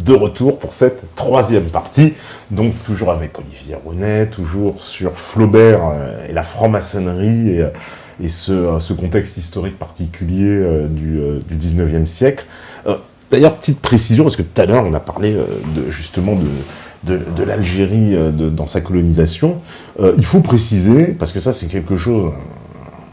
de retour pour cette troisième partie, donc toujours avec Olivier Rounet, toujours sur Flaubert et la franc-maçonnerie et ce contexte historique particulier du 19e siècle. D'ailleurs, petite précision, parce que tout à l'heure, on a parlé justement de l'Algérie dans sa colonisation. Il faut préciser, parce que ça c'est quelque chose,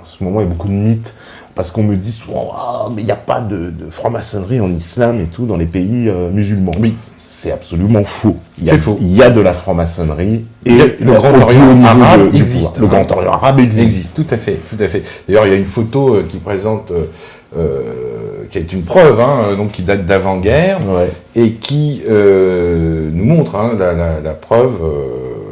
en ce moment il y a beaucoup de mythes, parce qu'on me dit souvent ah, mais il n'y a pas de franc-maçonnerie en islam et tout dans les pays musulmans. Oui. C'est absolument faux. C'est faux. Il y a de la franc-maçonnerie et le Grand Orient arabe existe. Le Grand Orient arabe existe. Tout à fait, tout à fait. D'ailleurs, il y a une photo qui présente, qui est une preuve, donc qui date d'avant-guerre, et qui nous montre la preuve.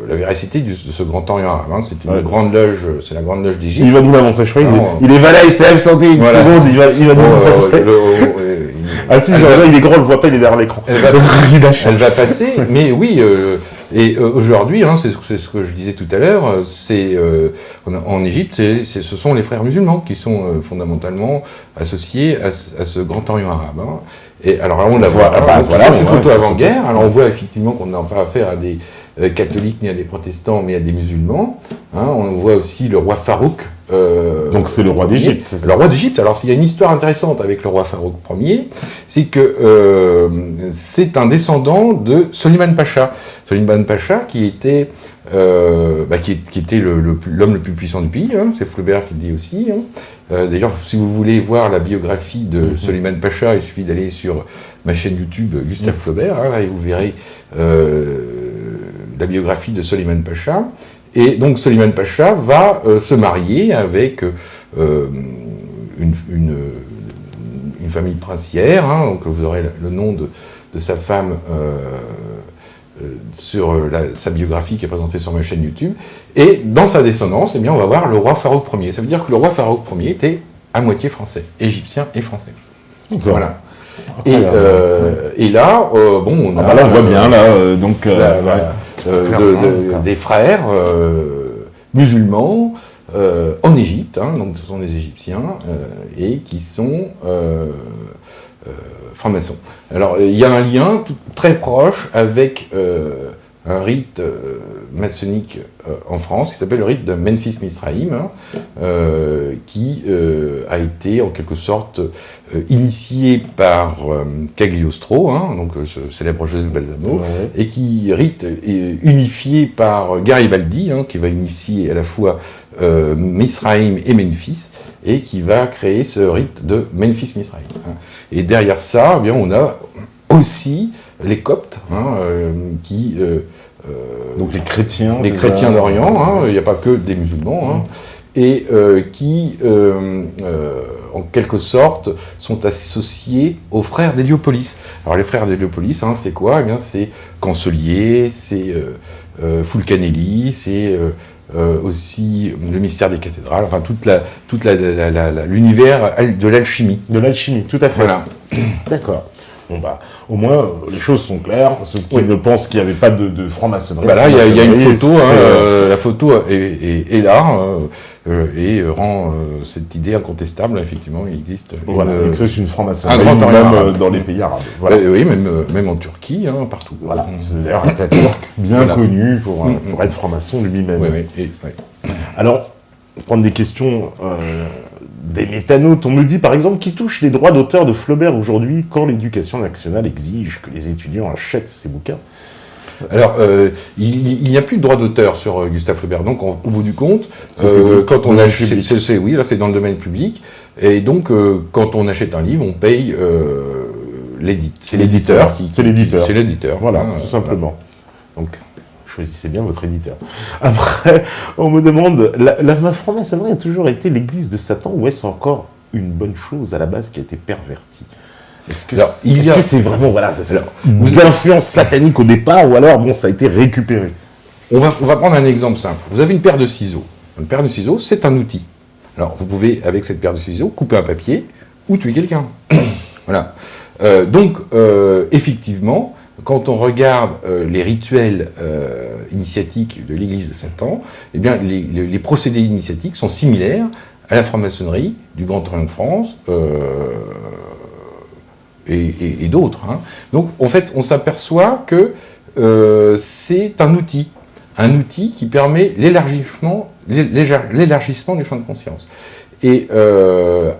La véracité de ce Grand Orient arabe. C'est une grande loge, c'est la grande loge d'Égypte. Il va nous la montrer, je crois. Il est valé SF, santé, une seconde, il va nous montrer. Ah si, genre là, il est grand, on le voit pas, il est derrière l'écran. Elle va passer, mais oui, et aujourd'hui, c'est ce que je disais tout à l'heure, en Égypte, ce sont les frères musulmans qui sont fondamentalement associés à ce Grand Orient arabe. Et alors là, on la voit, c'est une photo avant-guerre, alors on voit effectivement qu'on n'a pas affaire à des catholiques ni à des protestants, mais à des musulmans. On voit aussi le roi Farouk. Donc c'est le roi d'Égypte. Le roi d'Égypte. Alors il y a une histoire intéressante avec le roi Farouk Ier, c'est que c'est un descendant de Soliman Pacha. Soliman Pacha qui était l'homme le plus puissant du pays. C'est Flaubert qui le dit aussi. D'ailleurs, si vous voulez voir la biographie de Soliman Pacha, il suffit d'aller sur ma chaîne YouTube Gustave Flaubert, et vous verrez la biographie de Soliman Pacha. Et donc Soliman Pacha va se marier avec une famille princière, donc vous aurez le nom de sa femme sur sa biographie qui est présentée sur ma chaîne YouTube. Et dans sa descendance, on va voir le roi Farouk Ier. Ça veut dire que le roi Farouk Ier était à moitié français, égyptien et français. Voilà. Et là, on a... là, on voit bien, là, donc... des frères musulmans en Égypte, donc ce sont des Égyptiens, et qui sont francs-maçons. Alors, il y a un lien très proche avec un rite maçonnique en France qui s'appelle le rite de Memphis-Misraïm, qui a été en quelque sorte initié par Cagliostro, donc ce célèbre Joseph Balsamo, et qui rite unifié par Garibaldi, qui va unifier à la fois Misraïm et Memphis, et qui va créer ce rite de Memphis-Misraïm. Et derrière ça, on a aussi les Coptes, qui... donc les chrétiens d'Orient, il n'y a pas que des musulmans, et qui, en quelque sorte, sont associés aux frères d'Héliopolis. Alors les frères d'Héliopolis, c'est quoi ? C'est Cancelier, c'est Fulcanelli, c'est aussi le mystère des cathédrales, enfin l'univers de l'alchimie. De l'alchimie, tout à fait. Voilà. D'accord. Bon au moins, les choses sont claires. Ceux qui ne pensent qu'il n'y avait pas de franc-maçonnerie. Là, il y a une photo. La photo est là et rend cette idée incontestable. Effectivement, il existe. Et que c'est une franc-maçonnerie, même dans les pays arabes. Voilà. Oui, même en Turquie, partout. Voilà. C'est d'ailleurs un Turc bien connu pour être franc-maçon lui-même. Oui. Alors, prendre des questions... des métanotes, on me dit par exemple qui touche les droits d'auteur de Flaubert aujourd'hui quand l'éducation nationale exige que les étudiants achètent ces bouquins. Alors, il n'y a plus de droit d'auteur sur Gustave Flaubert, donc au bout du compte, quand on achète, là c'est dans le domaine public, et donc quand on achète un livre, on paye c'est l'éditeur qui... C'est l'éditeur. C'est l'éditeur. Voilà, tout simplement. Donc... choisissez bien votre éditeur. Après, on me demande, la franc-maçonnerie a toujours été l'église de Satan ou est-ce encore une bonne chose à la base qui a été pervertie ? Est-ce que c'est vraiment une influence satanique au départ ou alors ça a été récupéré ? On va prendre un exemple simple. Vous avez une paire de ciseaux. Une paire de ciseaux, c'est un outil. Alors, vous pouvez, avec cette paire de ciseaux, couper un papier ou tuer quelqu'un. Voilà. Donc, effectivement... Quand on regarde les rituels initiatiques de l'église de Satan, les procédés initiatiques sont similaires à la franc-maçonnerie du Grand Orient de France et d'autres. Hein. Donc, en fait, on s'aperçoit que c'est un outil qui permet l'élargissement du champ de conscience. Et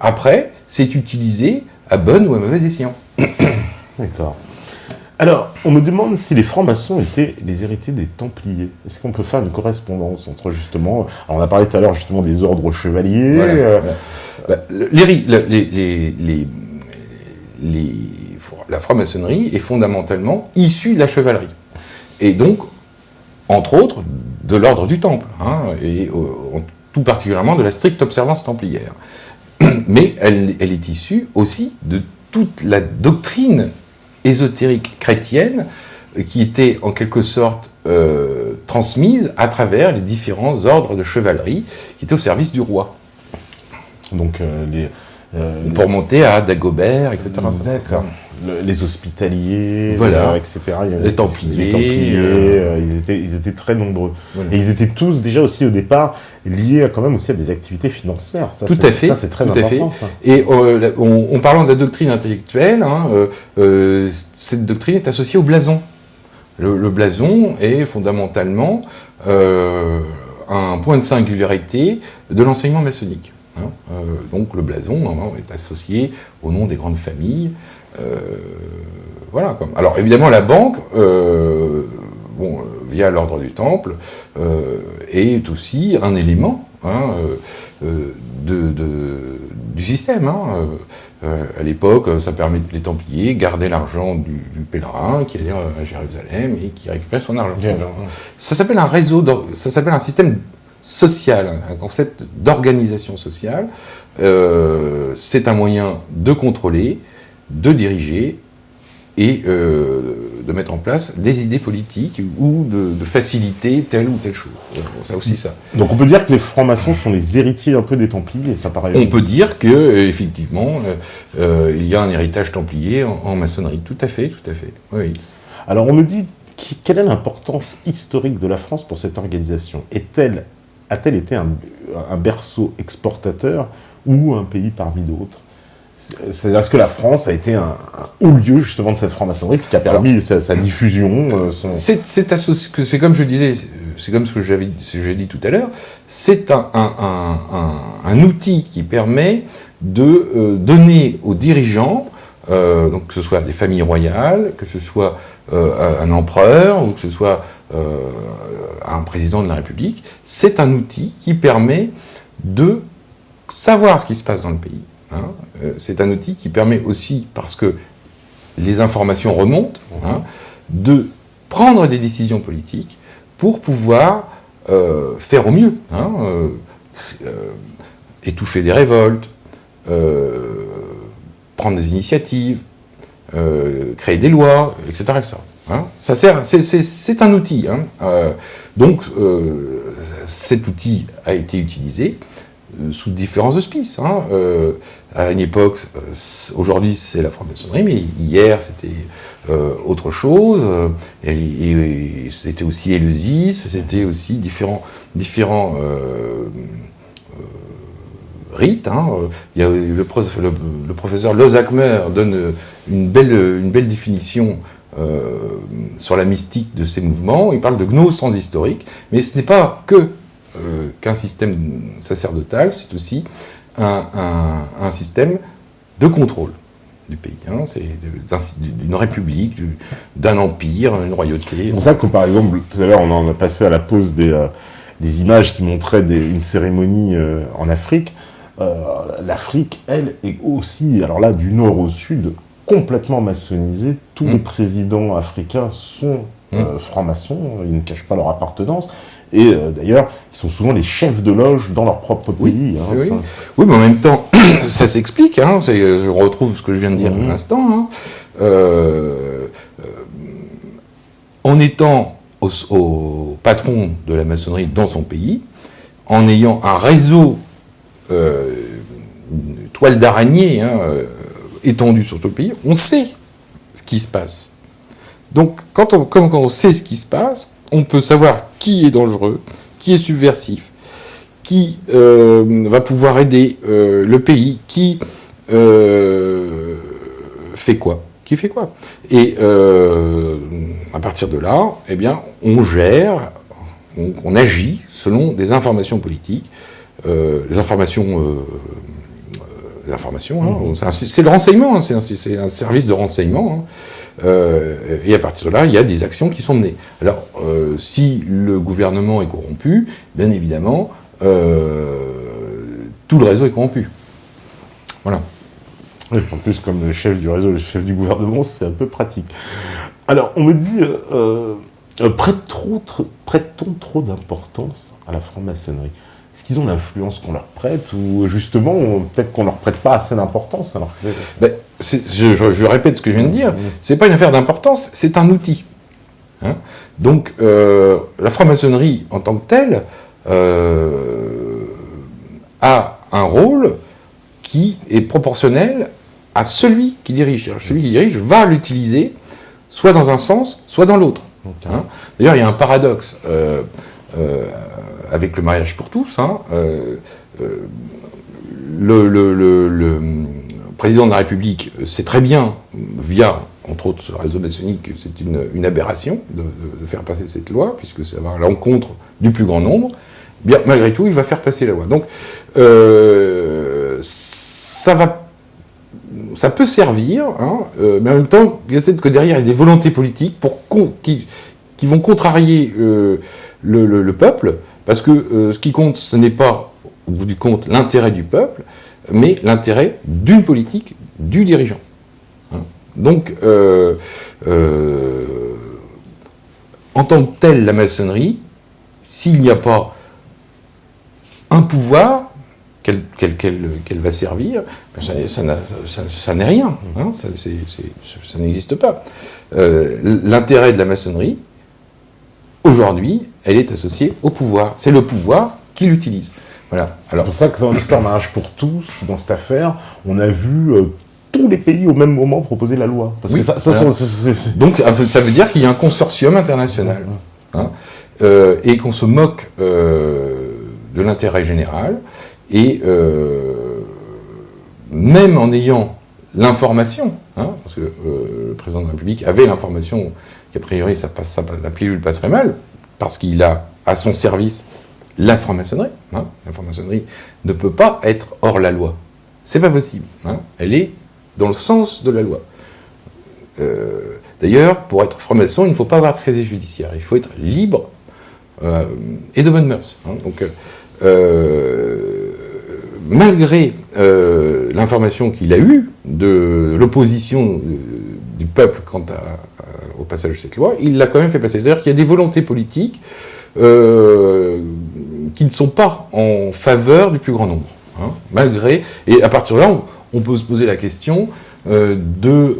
après, c'est utilisé à bon ou à mauvais escient. D'accord. Alors, on me demande si les francs-maçons étaient les héritiers des Templiers. Est-ce qu'on peut faire une correspondance entre justement... Alors, on a parlé tout à l'heure justement des ordres chevaliers. Voilà. La franc-maçonnerie est fondamentalement issue de la chevalerie. Et donc, entre autres, de l'ordre du Temple, hein, et tout particulièrement de la stricte observance templière. Mais elle est issue aussi de toute la doctrine ésotérique chrétienne qui était en quelque sorte transmise à travers les différents ordres de chevalerie qui étaient au service du roi. Donc pour monter à Dagobert, etc. D'accord. Les hospitaliers, voilà. etc. Les Templiers. Ils étaient très nombreux. Voilà. Et ils étaient tous déjà aussi au départ liés quand même aussi à des activités financières. Ça, tout à fait. Ça, c'est très important. Ça. Et en parlant de la doctrine intellectuelle, hein, cette doctrine est associée au blason. Le blason est fondamentalement un point de singularité de l'enseignement maçonnique. Hein. Donc le blason est associé au nom des grandes familles. Voilà. Alors évidemment la banque, via l'ordre du Temple, est aussi un élément du système. Hein. À l'époque, ça permet les Templiers garder l'argent du pèlerin qui allait à Jérusalem et qui récupère son argent. Bien, ça s'appelle un réseau, ça s'appelle un système social, un concept d'organisation sociale. C'est un moyen de contrôler, de diriger et de mettre en place des idées politiques ou de faciliter telle ou telle chose. Ça aussi, ça. Donc on peut dire que les francs-maçons sont les héritiers un peu des Templiers, ça paraît. On peut dire que effectivement, il y a un héritage templier en maçonnerie. Tout à fait. Oui. Alors on me dit quelle est l'importance historique de la France pour cette organisation ? A-t-elle été un berceau exportateur ou un pays parmi d'autres ? C'est-à-dire, est-ce que la France a été un haut lieu justement de cette franc-maçonnerie qui a permis sa diffusion C'est comme je disais, c'est comme ce que j'ai dit tout à l'heure, c'est un outil qui permet de donner aux dirigeants, donc que ce soit des familles royales, que ce soit un empereur ou que ce soit un président de la République, c'est un outil qui permet de savoir ce qui se passe dans le pays. Hein. C'est un outil qui permet aussi, parce que les informations remontent, hein, de prendre des décisions politiques pour pouvoir faire au mieux, hein, étouffer des révoltes, prendre des initiatives, créer des lois, etc. Hein. Ça sert, c'est un outil. Hein. Donc, cet outil a été utilisé sous différents auspices. Hein. À une époque, aujourd'hui c'est la franc-maçonnerie, mais hier c'était autre chose. Et c'était aussi Éleusis, c'était aussi différents rites. Hein. Il y a le professeur Lozakmer donne une belle définition sur la mystique de ces mouvements. Il parle de gnose transhistorique, mais ce n'est pas qu'un système sacerdotal, c'est aussi un système de contrôle du pays. Hein. C'est d'une république, d'un empire, d'une royauté. C'est pour ça que, par exemple, tout à l'heure, on en a passé à la pause des images qui montraient une cérémonie en Afrique. L'Afrique, elle, est aussi, alors là, du nord au sud, complètement maçonnisée. Tous les présidents africains sont francs-maçons, ils ne cachent pas leur appartenance. Et d'ailleurs, ils sont souvent les chefs de loge dans leur propre pays. Hein, oui, mais en même temps, ça s'explique. Hein, je retrouve ce que je viens de dire à l'instant. Hein, en étant au patron de la maçonnerie dans son pays, en ayant un réseau, une toile d'araignée étendue sur tout le pays, on sait ce qui se passe. Donc, quand on sait ce qui se passe, on peut savoir qui est dangereux, qui est subversif, qui va pouvoir aider le pays, qui fait quoi ? Qui fait quoi ? Et à partir de là, eh bien, on gère, on agit selon des informations politiques, des informations, c'est le renseignement, hein, c'est un service de renseignement. Hein, et à partir de là, il y a des actions qui sont menées. Alors, si le gouvernement est corrompu, bien évidemment, tout le réseau est corrompu. Voilà. Oui, en plus, comme le chef du réseau, le chef du gouvernement, c'est un peu pratique. Alors, on me dit, prête-t-on trop d'importance à la franc-maçonnerie ? Est-ce qu'ils ont l'influence qu'on leur prête, ou justement, peut-être qu'on leur prête pas assez d'importance alors que je répète ce que je viens de dire, c'est pas une affaire d'importance, c'est un outil. Hein, donc, la franc-maçonnerie, en tant que telle, a un rôle qui est proportionnel à celui qui dirige. Alors, celui qui dirige va l'utiliser soit dans un sens, soit dans l'autre. Hein. D'ailleurs, il y a un paradoxe avec le mariage pour tous. Hein. Le président de la République sait très bien, via, entre autres, ce réseau maçonnique, que c'est une aberration de faire passer cette loi, puisque ça va à l'encontre du plus grand nombre. Bien, malgré tout, il va faire passer la loi. Donc, ça peut servir, hein, mais en même temps, peut-être que derrière, il y a des volontés politiques qui vont contrarier le peuple, parce que ce qui compte, ce n'est pas, au bout du compte, l'intérêt du peuple, mais l'intérêt d'une politique, du dirigeant. Hein. Donc, en tant que telle, la maçonnerie, s'il n'y a pas un pouvoir qu'elle va servir, ça n'est rien, hein, ça n'existe pas. L'intérêt de la maçonnerie, aujourd'hui, elle est associée au pouvoir. C'est le pouvoir qui l'utilise. Voilà. Alors, c'est pour ça que dans l'histoire Mariage pour tous, dans cette affaire, on a vu tous les pays au même moment proposer la loi. Parce oui, que donc ça veut dire qu'il y a un consortium international. Hein, et qu'on se moque de l'intérêt général, et même en ayant l'information, hein, parce que le président de la République avait l'information qu'a priori la pilule passerait mal, parce qu'il a à son service la franc-maçonnerie. Hein, la franc-maçonnerie ne peut pas être hors la loi. C'est pas possible. Hein, elle est dans le sens de la loi. D'ailleurs, pour être franc-maçon, il ne faut pas avoir de casier judiciaire. Il faut être libre et de bonnes mœurs. Hein. Donc, malgré l'information qu'il a eue de l'opposition du peuple quant au passage de cette loi, il l'a quand même fait passer. C'est-à-dire qu'il y a des volontés politiques qui ne sont pas en faveur du plus grand nombre. Hein, malgré, et à partir de là, on peut se poser la question de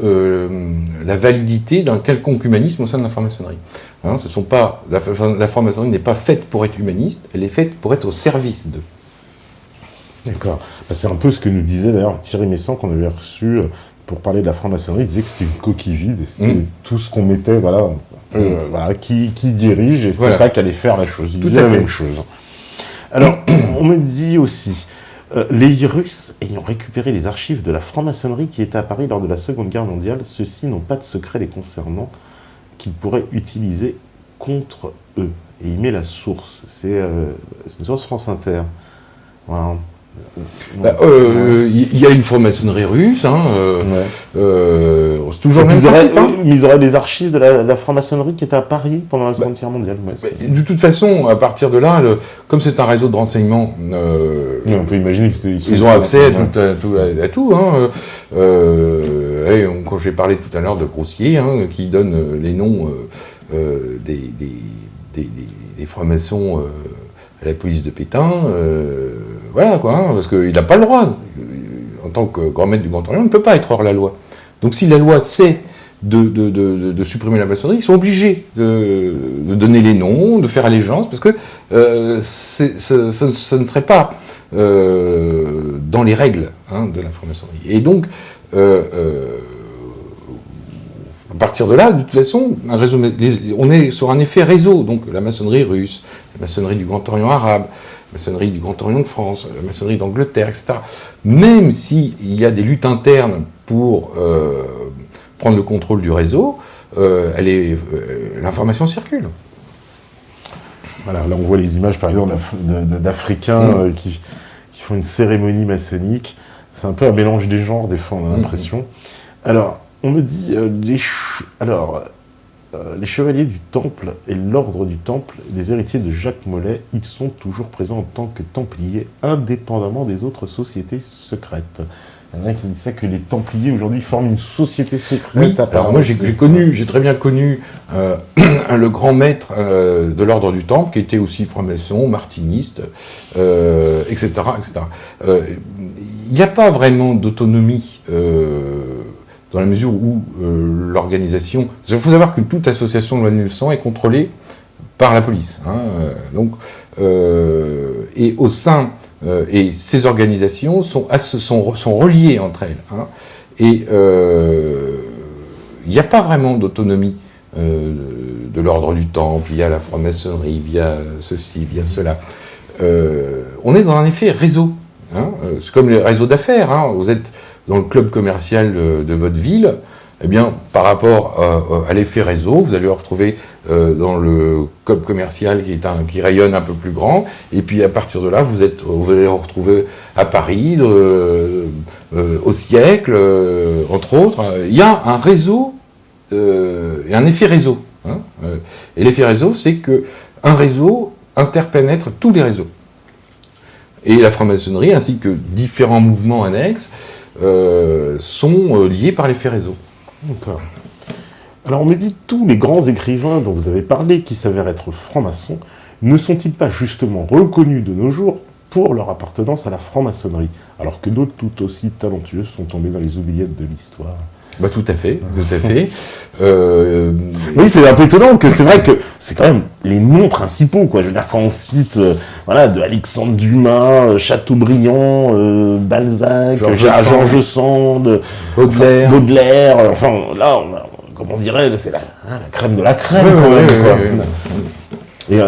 la validité d'un quelconque humanisme au sein de la franc-maçonnerie. Hein, la franc-maçonnerie n'est pas faite pour être humaniste, elle est faite pour être au service d'eux. D'accord. C'est un peu ce que nous disait d'ailleurs Thierry Messant, qu'on avait reçu pour parler de la franc-maçonnerie. Il disait que c'était une coquille vide, et c'était tout ce qu'on mettait, voilà, qui dirige, et c'est ça qui allait faire la chose. Il disait la même chose. Alors, on me dit aussi, les Russes ayant récupéré les archives de la franc-maçonnerie qui étaient à Paris lors de la Seconde Guerre mondiale, ceux-ci n'ont pas de secret les concernant qu'ils pourraient utiliser contre eux. Et il met la source. C'est une source France Inter. Voilà. Y a une franc-maçonnerie russe, hein, c'est toujours le même principe. Ils auraient les archives de la franc-maçonnerie qui étaient à Paris pendant la Seconde Guerre mondiale. De toute façon, à partir de là, comme c'est un réseau de renseignement, on peut imaginer qu'ils ont accès à tout. Hein, quand j'ai parlé tout à l'heure de Grossier, hein, qui donne les noms des francs-maçons à la police de Pétain, voilà quoi, hein, parce qu'il n'a pas le droit, en tant que grand maître du Grand Orient, il ne peut pas être hors la loi. Donc si la loi sait de supprimer la maçonnerie, ils sont obligés de donner les noms, de faire allégeance, parce que ce ne serait pas dans les règles, hein, de la franc-maçonnerie. Et donc, à partir de là, de toute façon, on est sur un effet réseau, donc la maçonnerie russe, la maçonnerie du Grand Orient arabe, la maçonnerie du Grand Orient de France, la maçonnerie d'Angleterre, etc. Même s'il y a des luttes internes pour prendre le contrôle du réseau, l'information circule. Voilà, là on voit les images par exemple d'Africains qui font une cérémonie maçonnique. C'est un peu un mélange des genres, des fois on a l'impression. Alors, on me dit, les chevaliers du Temple et l'ordre du Temple, les héritiers de Jacques Molay, ils sont toujours présents en tant que Templiers, indépendamment des autres sociétés secrètes. Il y en a qui disent ça, que les Templiers aujourd'hui forment une société secrète. Oui, alors moi j'ai très bien connu le grand maître de l'ordre du Temple, qui était aussi franc-maçon, martiniste, etc. etc. Il n'y a pas vraiment d'autonomie dans la mesure où l'organisation... Il faut savoir que toute association de loi de 1900 est contrôlée par la police. Et au sein... et ces organisations sont reliées entre elles. Et il n'y a pas vraiment d'autonomie de l'ordre du Temple, via la franc-maçonnerie, via ceci, via cela. On est dans un effet réseau. C'est comme les réseaux d'affaires. Vous êtes dans le club commercial de votre ville. Eh bien, par rapport à l'effet réseau, vous allez le retrouver dans le club commercial qui rayonne un peu plus grand. Et puis, à partir de là, vous allez le retrouver à Paris, au siècle, entre autres. Il y a un réseau et un effet réseau. Et l'effet réseau, c'est qu'un réseau interpénètre tous les réseaux. Et la franc-maçonnerie, ainsi que différents mouvements annexes, sont liés par l'effet réseau. D'accord. Alors on me dit, tous les grands écrivains dont vous avez parlé, qui s'avèrent être francs-maçons, ne sont-ils pas justement reconnus de nos jours pour leur appartenance à la franc-maçonnerie, alors que d'autres tout aussi talentueux sont tombés dans les oubliettes de l'histoire? Tout à fait, tout à fait. Oui, c'est un peu étonnant, que c'est vrai que c'est quand même les noms principaux, quoi. Je veux dire, quand on cite, de Alexandre Dumas, Chateaubriand, Balzac, Georges Sand, Baudelaire, enfin, là, comme on dirait, c'est la crème de la crème, quand même, quoi. Et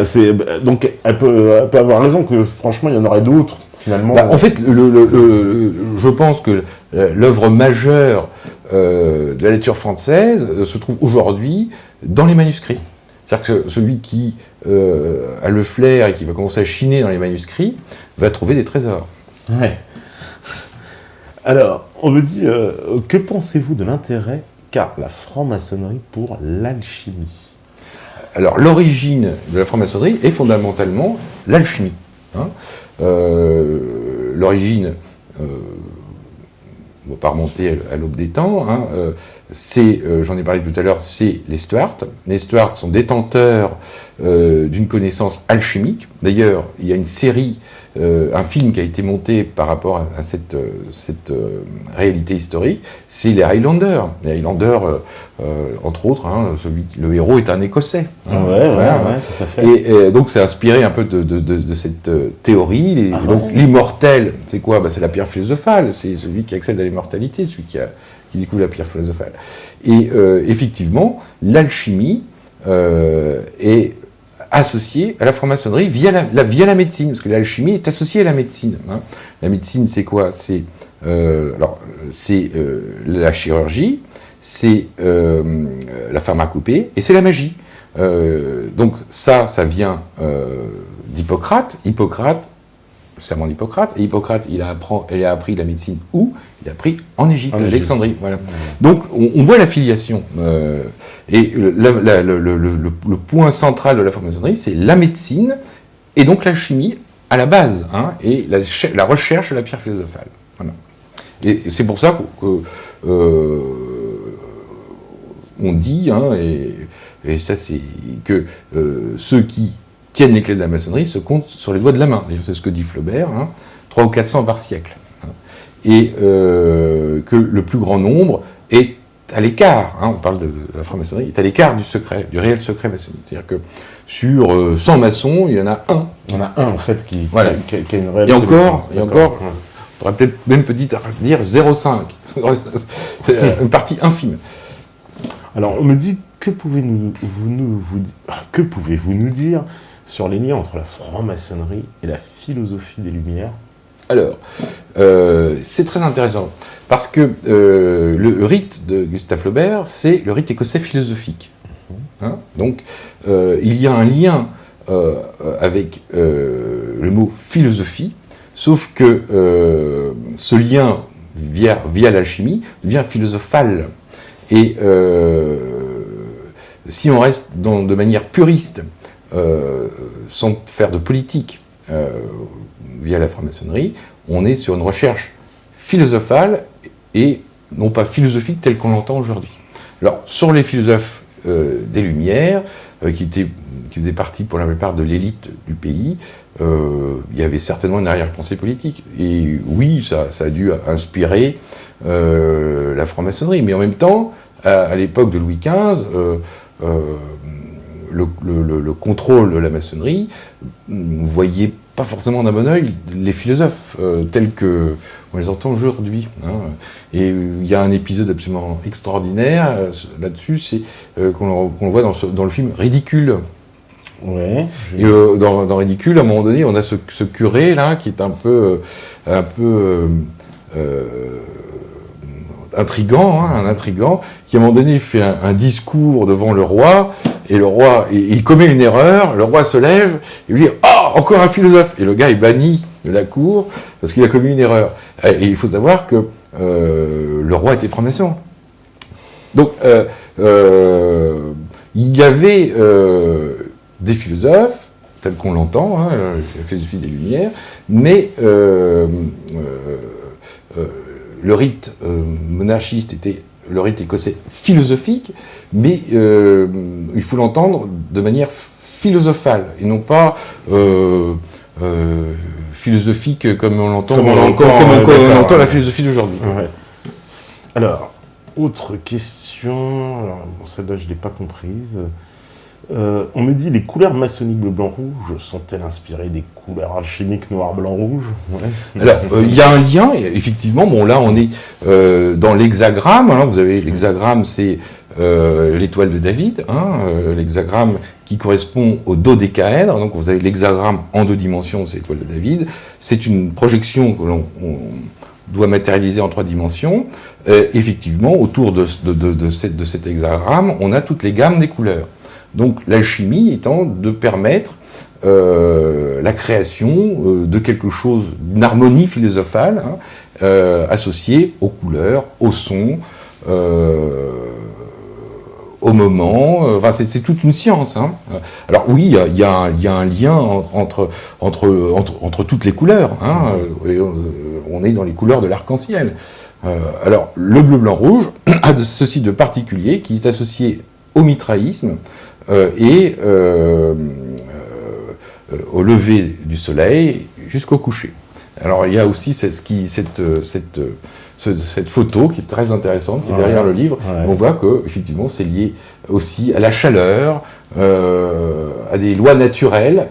donc, elle peut avoir raison que, franchement, il y en aurait d'autres, finalement. En fait, je pense que l'œuvre majeure de la lecture française se trouve aujourd'hui dans les manuscrits. C'est-à-dire que celui qui a le flair et qui va commencer à chiner dans les manuscrits va trouver des trésors. Ouais. Alors, on me dit, que pensez-vous de l'intérêt qu'a la franc-maçonnerie pour l'alchimie? Alors, l'origine de la franc-maçonnerie est fondamentalement l'alchimie. L'origine... on ne va pas remonter à l'aube des temps, j'en ai parlé tout à l'heure, c'est les Stuarts. Les Stuarts sont détenteurs d'une connaissance alchimique. D'ailleurs, il y a une série, un film qui a été monté par rapport à cette réalité historique, c'est les Highlanders. Les Highlanders, entre autres, le héros est un Écossais. Ouais, tout à fait. Et donc, c'est inspiré un peu de cette théorie. Donc, l'immortel, c'est quoi? C'est la pierre philosophale, c'est celui qui accède à l'immortalité, celui qui découvre la pierre philosophale. Et effectivement, l'alchimie est associée à la franc-maçonnerie via la médecine, parce que l'alchimie est associée à la médecine. La médecine, c'est quoi? C'est la chirurgie, c'est la pharmacopée, et c'est la magie. Donc ça vient d'Hippocrate. Le serment d'Hippocrate. Et Hippocrate, il a appris la médecine où? Il a appris en Égypte, à Alexandrie. Voilà. Donc, on voit la filiation. Et le point central de la franc-maçonnerie, c'est la médecine, et donc l'alchimie à la base, et la recherche de la pierre philosophale. Voilà. Et c'est pour ça qu'on dit, et ça c'est que ceux qui tiennent les clés de la maçonnerie se comptent sur les doigts de la main. C'est ce que dit Flaubert, 300 ou 400 par siècle. Et que le plus grand nombre est à l'écart, on parle de la franc-maçonnerie, est à l'écart du secret, du réel secret maçonnique. C'est-à-dire que sur 100 maçons, il y en a un. Il y en a un, en fait, qui a une réelle et encore, on pourrait peut-être même dire 0,5. C'est une partie infime. Alors, on me dit, que pouvez-vous nous dire sur les liens entre la franc-maçonnerie et la philosophie des Lumières, Alors, c'est très intéressant, parce que le rite de Gustave Flaubert, c'est le rite écossais philosophique. Hein, donc, il y a un lien avec le mot philosophie, sauf que ce lien, via l'alchimie, devient philosophal. Et si on reste de manière puriste, sans faire de politique, via la franc-maçonnerie, on est sur une recherche philosophale et non pas philosophique telle qu'on l'entend aujourd'hui. Alors, sur les philosophes des Lumières, qui faisaient partie pour la plupart de l'élite du pays, il y avait certainement une arrière-pensée politique. Et oui, ça a dû inspirer la franc-maçonnerie. Mais en même temps, à l'époque de Louis XV, le contrôle de la maçonnerie ne voyait pas forcément d'un bon œil les philosophes tels que on les entend aujourd'hui. Hein. Et il y a un épisode absolument extraordinaire là-dessus, c'est qu'on le voit dans le film Ridicule. Ouais. Et dans Ridicule, à un moment donné, on a ce curé là qui est un peu intrigant, hein, un intrigant, qui à un moment donné fait un discours devant le roi, et le roi, il commet une erreur, le roi se lève, et lui dit « Ah, encore un philosophe !» Et le gars est banni de la cour, parce qu'il a commis une erreur. Et il faut savoir que le roi était franc-maçon. Donc, il y avait des philosophes, tels qu'on l'entend, hein, la philosophie des Lumières, mais le rite monarchiste était le rite écossais philosophique, mais il faut l'entendre de manière philosophale, et non pas philosophique comme on l'entend, comme on entend la philosophie d'aujourd'hui. Ouais. Alors, autre question, alors, bon, celle-là je ne l'ai pas comprise. On me dit les couleurs maçonniques bleu, blanc, rouge sont-elles inspirées des couleurs alchimiques noir, blanc, rouge? Ouais. Alors, il y a un lien, effectivement. Bon, là, on est dans l'hexagramme. Hein, vous avez l'hexagramme, c'est l'étoile de David. Hein, l'hexagramme qui correspond au dodécaèdre. Donc, vous avez l'hexagramme en 2 dimensions, c'est l'étoile de David. C'est une projection que l'on doit matérialiser en 3 dimensions. Effectivement, autour de cet hexagramme, on a toutes les gammes des couleurs. Donc l'alchimie étant de permettre la création de quelque chose, d'une harmonie philosophale, hein, associée aux couleurs, aux sons, au moment. Enfin, c'est toute une science. Hein. Alors oui, il y a un lien entre toutes les couleurs. Hein, on est dans les couleurs de l'arc-en-ciel. Alors le bleu, blanc, rouge a ceci de particulier qui est associé au mitraïsme et au lever du soleil jusqu'au coucher. Alors il y a aussi cette photo qui est très intéressante, qui est derrière le livre. Ouais. On voit que effectivement c'est lié aussi à la chaleur, à des lois naturelles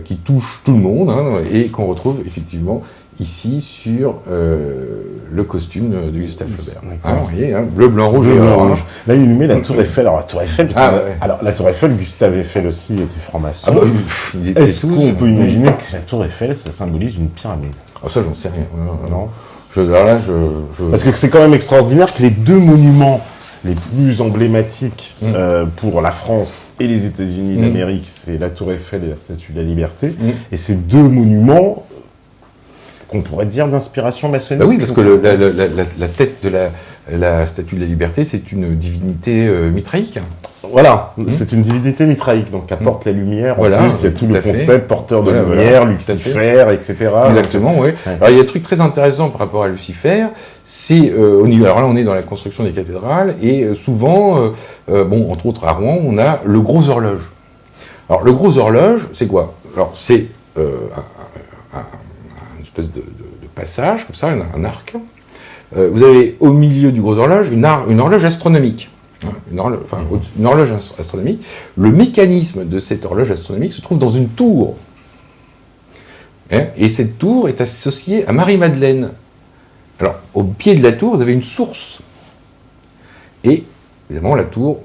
qui touchent tout le monde, hein, et qu'on retrouve effectivement ici sur le costume de Gustave Flaubert. Hein, vous voyez, hein, bleu, blanc, rouge et orange. Là, il nous met la Tour Eiffel. Alors, la Tour Eiffel, alors, la Tour Eiffel, Gustave Eiffel aussi était franc-maçon. Ah bah, est-ce qu'on peut imaginer que la Tour Eiffel, ça symbolise une pyramide? Ah, ça, j'en sais rien. Non. Parce que c'est quand même extraordinaire que les 2 monuments les plus emblématiques pour la France et les États-Unis d'Amérique, c'est la Tour Eiffel et la Statue de la Liberté. Et ces 2 monuments qu'on pourrait dire d'inspiration maçonnique. Bah oui, parce que la tête de la Statue de la Liberté, c'est une divinité mitraïque. Voilà, c'est une divinité mitraïque, donc qui apporte la lumière. Voilà, en plus, il y a tout le concept porteur de lumière, Lucifer, etc. Exactement, oui. Ouais. Alors, il y a un truc très intéressant par rapport à Lucifer, c'est au niveau. Alors là, on est dans la construction des cathédrales, et souvent, entre autres à Rouen, on a le gros horloge. Alors, le gros horloge, c'est quoi? Alors, c'est une espèce de passage, comme ça, un arc. Vous avez au milieu du gros horloge une horloge astronomique. Une horloge astronomique. Le mécanisme de cette horloge astronomique se trouve dans une tour. Et cette tour est associée à Marie-Madeleine. Alors, au pied de la tour, vous avez une source. Et, évidemment, la tour,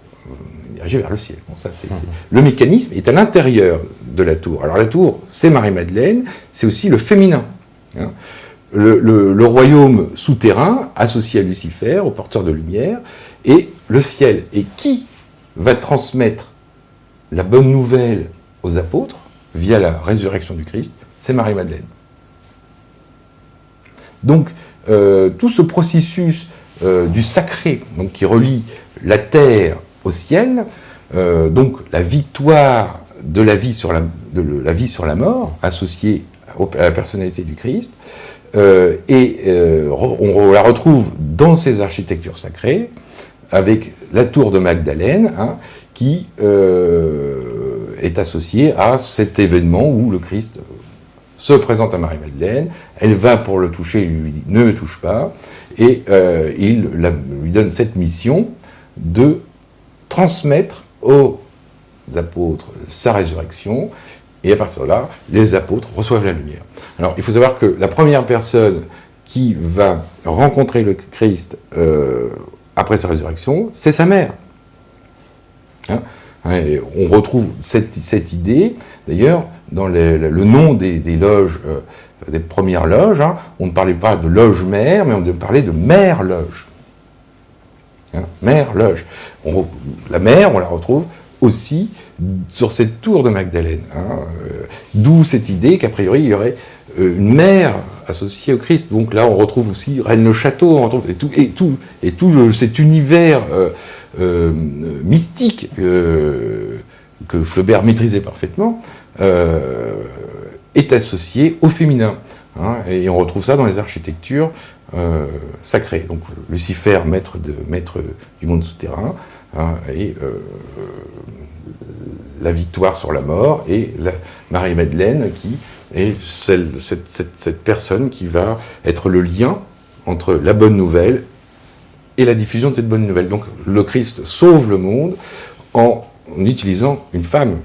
dirigé vers le ciel. Bon, ça, le mécanisme est à l'intérieur de la tour. Alors la tour, c'est Marie-Madeleine, c'est aussi le féminin. Hein. Le royaume souterrain, associé à Lucifer, au porteur de lumière, et le ciel. Et qui va transmettre la bonne nouvelle aux apôtres, via la résurrection du Christ? C'est Marie-Madeleine. Donc, tout ce processus du sacré, donc, qui relie la terre au ciel, donc la victoire de la vie sur la vie sur la mort, associée à la personnalité du Christ, on la retrouve dans ces architectures sacrées, avec la tour de Magdalène, hein, qui est associée à cet événement où le Christ se présente à Marie-Madeleine, elle va pour le toucher, il lui dit « ne me touche pas », et il lui donne cette mission de transmettre aux apôtres sa résurrection, et à partir de là, les apôtres reçoivent la lumière. Alors, il faut savoir que la première personne qui va rencontrer le Christ après sa résurrection, c'est sa mère. Hein? Et on retrouve cette idée, d'ailleurs, dans le nom des loges, des premières loges, hein, on ne parlait pas de loge-mère, mais on parlait de mère-loge. Hein, mère-loge. La mère, on la retrouve aussi sur cette tour de Magdalène. Hein, d'où cette idée qu'a priori, il y aurait une mère associée au Christ. Donc là, on retrouve aussi Rennes-le-Château, on retrouve tout cet univers mystique que Flaubert maîtrisait parfaitement, est associé au féminin. Hein, et on retrouve ça dans les architectures sacrées. Donc Lucifer, maître du monde souterrain, hein, et la victoire sur la mort, et Marie-Madeleine qui est cette personne qui va être le lien entre la bonne nouvelle et la diffusion de cette bonne nouvelle. Donc le Christ sauve le monde en utilisant une femme,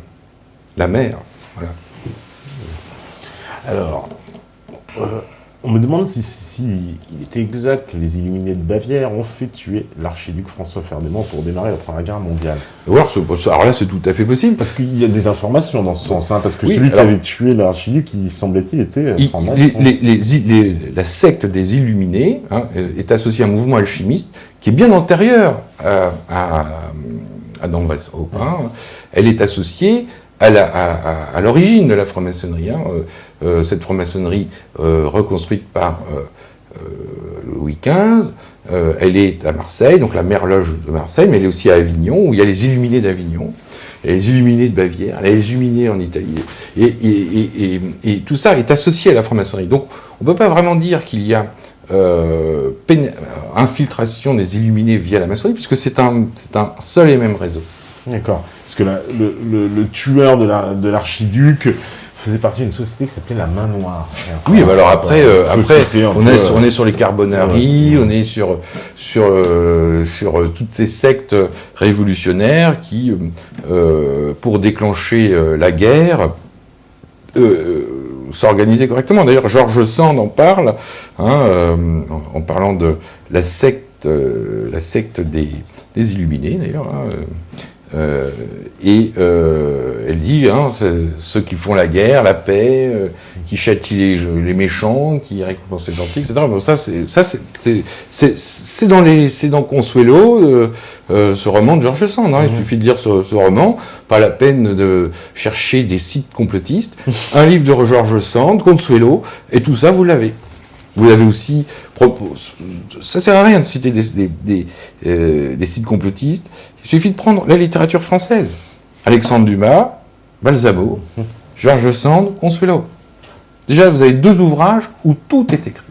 la mère. Voilà. Alors, on me demande si il était exact que les Illuminés de Bavière ont fait tuer l'archiduc François Ferdinand pour démarrer la Première Guerre mondiale. Alors là, c'est tout à fait possible. Parce qu'il y a des informations dans ce sens, hein, parce que qui avait tué l'archiduc, il semblait-il, était franc-maçon. La secte des Illuminés, hein, est associée à un mouvement alchimiste qui est bien antérieur à d'Andrés Hope. Hein. Elle est associée à l'origine de la franc-maçonnerie. Hein. Cette franc-maçonnerie reconstruite par Louis XV, elle est à Marseille, donc la mère loge de Marseille, mais elle est aussi à Avignon, où il y a les Illuminés d'Avignon, et les Illuminés de Bavière, les Illuminés en Italie. Et tout ça est associé à la franc-maçonnerie. Donc on ne peut pas vraiment dire qu'il y a infiltration des Illuminés via la maçonnerie, puisque c'est un seul et même réseau. D'accord. Parce que le tueur de l'archiduc faisait partie d'une société qui s'appelait la Main Noire. Oui, bah alors après on est sur les Carbonari, on est sur toutes ces sectes révolutionnaires qui, pour déclencher la guerre, s'organiser correctement. D'ailleurs, George Sand en parle, hein, en parlant de la secte des Illuminés, d'ailleurs. Hein, elle dit, hein, ceux qui font la guerre, la paix, qui châtient les méchants, qui récompensent les gentils, etc. Bon, c'est dans Consuelo, ce roman de George Sand. Hein. Il suffit de lire ce roman, pas la peine de chercher des sites complotistes. Un livre de George Sand, Consuelo, et tout ça, vous l'avez. Vous avez aussi... Ça sert à rien de citer des sites complotistes. Il suffit de prendre la littérature française. Alexandre Dumas, Balsamo, George Sand, Consuelo. Déjà, vous avez 2 ouvrages où tout est écrit.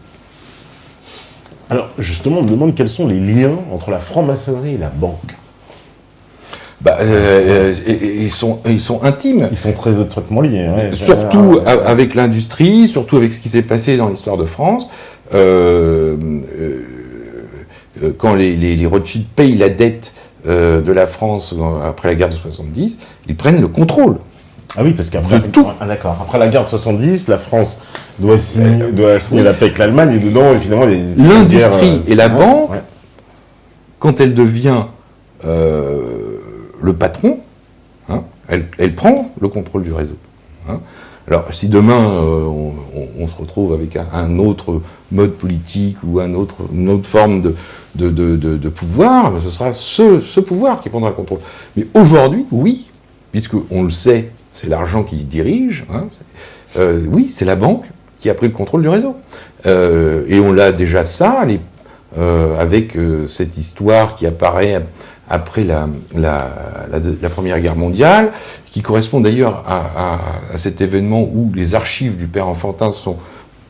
Alors, justement, on me demande quels sont les liens entre la franc-maçonnerie et la banque. Ils sont intimes. Ils sont très étroitement liés. Ouais, surtout avec l'industrie, surtout avec ce qui s'est passé dans l'histoire de France. Quand les Rothschild payent la dette de la France après la guerre de 70, ils prennent le contrôle. Ah oui, parce qu'après d'accord. Après la guerre de 70, la France doit signer la paix avec l'Allemagne, et dedans, évidemment, l'industrie et la banque, quand elle devient le patron, hein, elle prend le contrôle du réseau. Hein. Alors, si demain, on se retrouve avec un autre mode politique ou une autre forme de pouvoir, ce sera ce pouvoir qui prendra le contrôle. Mais aujourd'hui, oui, puisqu'on le sait, c'est l'argent qui dirige, hein, oui, c'est la banque qui a pris le contrôle du réseau. Et on l'a déjà avec cette histoire qui apparaît après la Première Guerre mondiale, qui correspond d'ailleurs à cet événement où les archives du père Enfantin sont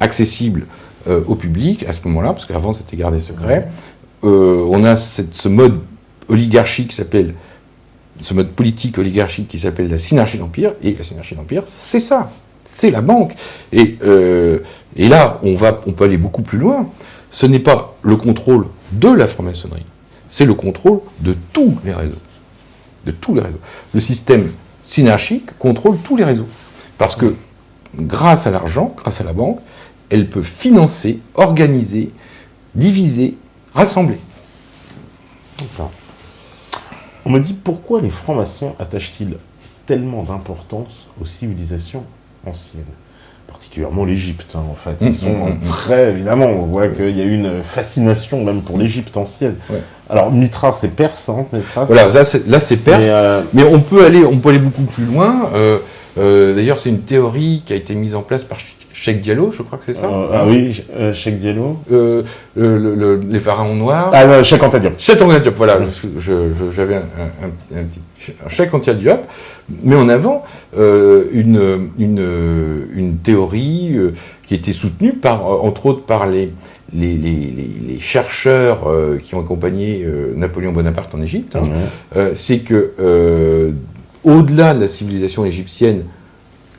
accessibles au public, à ce moment-là, parce qu'avant c'était gardé secret. On a ce mode oligarchique ce mode politique oligarchique qui s'appelle la synarchie d'empire, et la synarchie d'empire, c'est ça, c'est la banque. Et là, on peut aller beaucoup plus loin. Ce n'est pas le contrôle de la franc-maçonnerie, c'est le contrôle de tous les réseaux. De tous les réseaux. Le système synarchique contrôle tous les réseaux. Parce que grâce à l'argent, grâce à la banque, elle peut financer, organiser, diviser, rassembler. D'accord. On me dit pourquoi les francs-maçons attachent-ils tellement d'importance aux civilisations anciennes, particulièrement l'Égypte, hein, en fait. Ils sont très, évidemment, on voit qu'il y a une fascination même pour l'Égypte ancienne. Ouais. Alors, Mithra, c'est perse, hein, Mithra, voilà, là c'est perse, mais on peut aller beaucoup plus loin. D'ailleurs, c'est une théorie qui a été mise en place par Cheikh Diallo, je crois que c'est ça. Oui, Cheikh Diallo. Les pharaons noirs. Ah, Cheikh Anta Diop. Cheikh Anta Diop, voilà. J'avais un petit Cheikh Anta Diop, mais en avant une théorie qui était soutenue entre autres par les chercheurs qui ont accompagné Napoléon Bonaparte en Égypte. Hein. C'est que au-delà de la civilisation égyptienne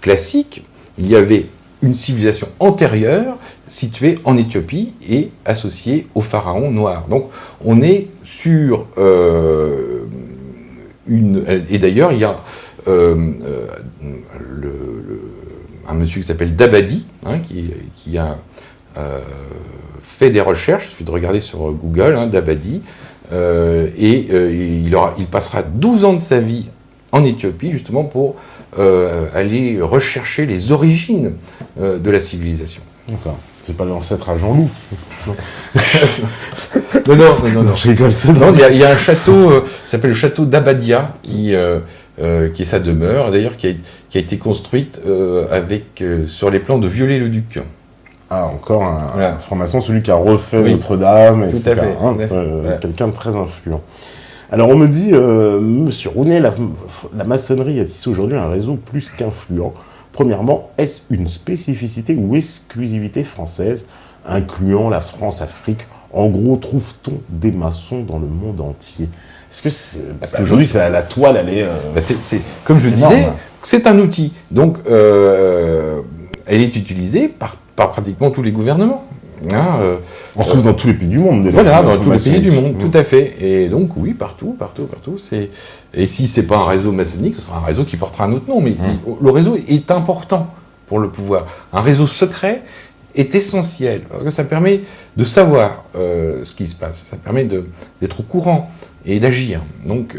classique, il y avait une civilisation antérieure située en Éthiopie et associée aux pharaons noirs. Donc on est sur et d'ailleurs il y a un monsieur qui s'appelle Dabadi, hein, qui a fait des recherches, il suffit de regarder sur Google, hein, Dabadi, il passera 12 ans de sa vie en Éthiopie justement pour aller rechercher les origines de la civilisation. D'accord. C'est pas l'ancêtre à Jean-Loup. Non. Je rigole. Il y a un château qui s'appelle le château d'Abadia qui est sa demeure, d'ailleurs qui a été construite sur les plans de Viollet-le-Duc. Ah, encore un franc-maçon, celui qui a refait Notre-Dame, etc. Tout à fait. Hein, quelqu'un de très influent. Alors on me dit, Monsieur Rounet, la maçonnerie a tissé aujourd'hui un réseau plus qu'influent. Premièrement, est-ce une spécificité ou exclusivité française, incluant la France-Afrique? En gros, trouve-t-on des maçons dans le monde entier? Est-ce que parce qu'aujourd'hui, la toile, elle est... comme je disais, c'est un outil. Donc, elle est utilisée par pratiquement tous les gouvernements. Hein, on retrouve dans tous les pays du monde. Voilà, dans tous les pays du monde, tout à fait. Et donc, oui, partout. Et si c'est pas un réseau maçonnique, ce sera un réseau qui portera un autre nom. Mais le réseau est important pour le pouvoir. Un réseau secret est essentiel, parce que ça permet de savoir ce qui se passe. Ça permet d'être au courant et d'agir. Donc,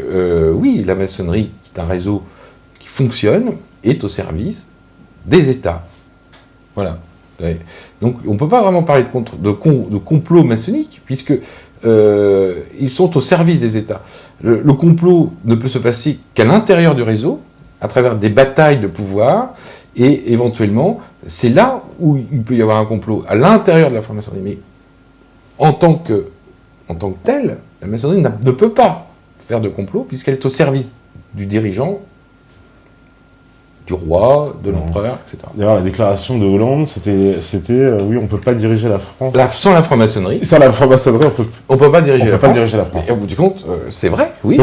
oui, la maçonnerie, qui est un réseau qui fonctionne, est au service des États. Voilà. Donc on ne peut pas vraiment parler de complot maçonnique, puisque ils sont au service des États. Le complot ne peut se passer qu'à l'intérieur du réseau, à travers des batailles de pouvoir, et éventuellement, c'est là où il peut y avoir un complot, à l'intérieur de la franc-maçonnerie. Mais en tant que telle, la maçonnerie ne peut pas faire de complot, puisqu'elle est au service du dirigeant, du roi, de l'empereur, etc. D'ailleurs, la déclaration de Hollande, c'était oui, on ne peut pas diriger la France. Sans la franc-maçonnerie. Sans la franc-maçonnerie, on peut pas diriger la France. Et au bout du compte, c'est vrai, oui.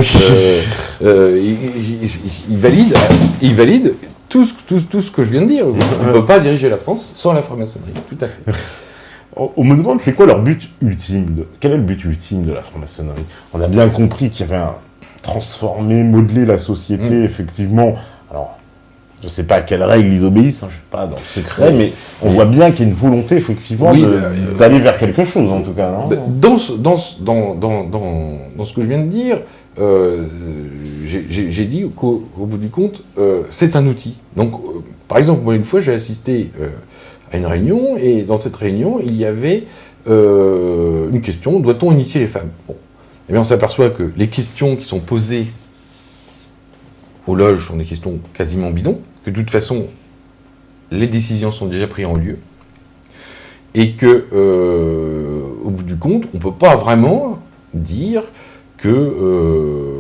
Il valide tout ce que je viens de dire. On ne peut pas diriger la France sans la franc-maçonnerie, tout à fait. On me demande, c'est quoi leur but ultime quel est le but ultime de la franc-maçonnerie? On a bien compris qu'il y avait transformer, modeler la société, effectivement. Alors, je ne sais pas à quelles règles ils obéissent, hein, je ne suis pas dans le secret, mais on voit bien qu'il y a une volonté, effectivement, d'aller vers quelque chose, en tout cas. Non dans ce que je viens de dire, j'ai dit qu'au bout du compte, c'est un outil. Donc, par exemple, moi, une fois, j'ai assisté à une réunion, et dans cette réunion, il y avait une question, doit-on initier les femmes? Bon. Eh bien, on s'aperçoit que les questions qui sont posées aux loges sont des questions quasiment bidons, que de toute façon, les décisions sont déjà prises en lieu, et que, au bout du compte, on ne peut pas vraiment dire que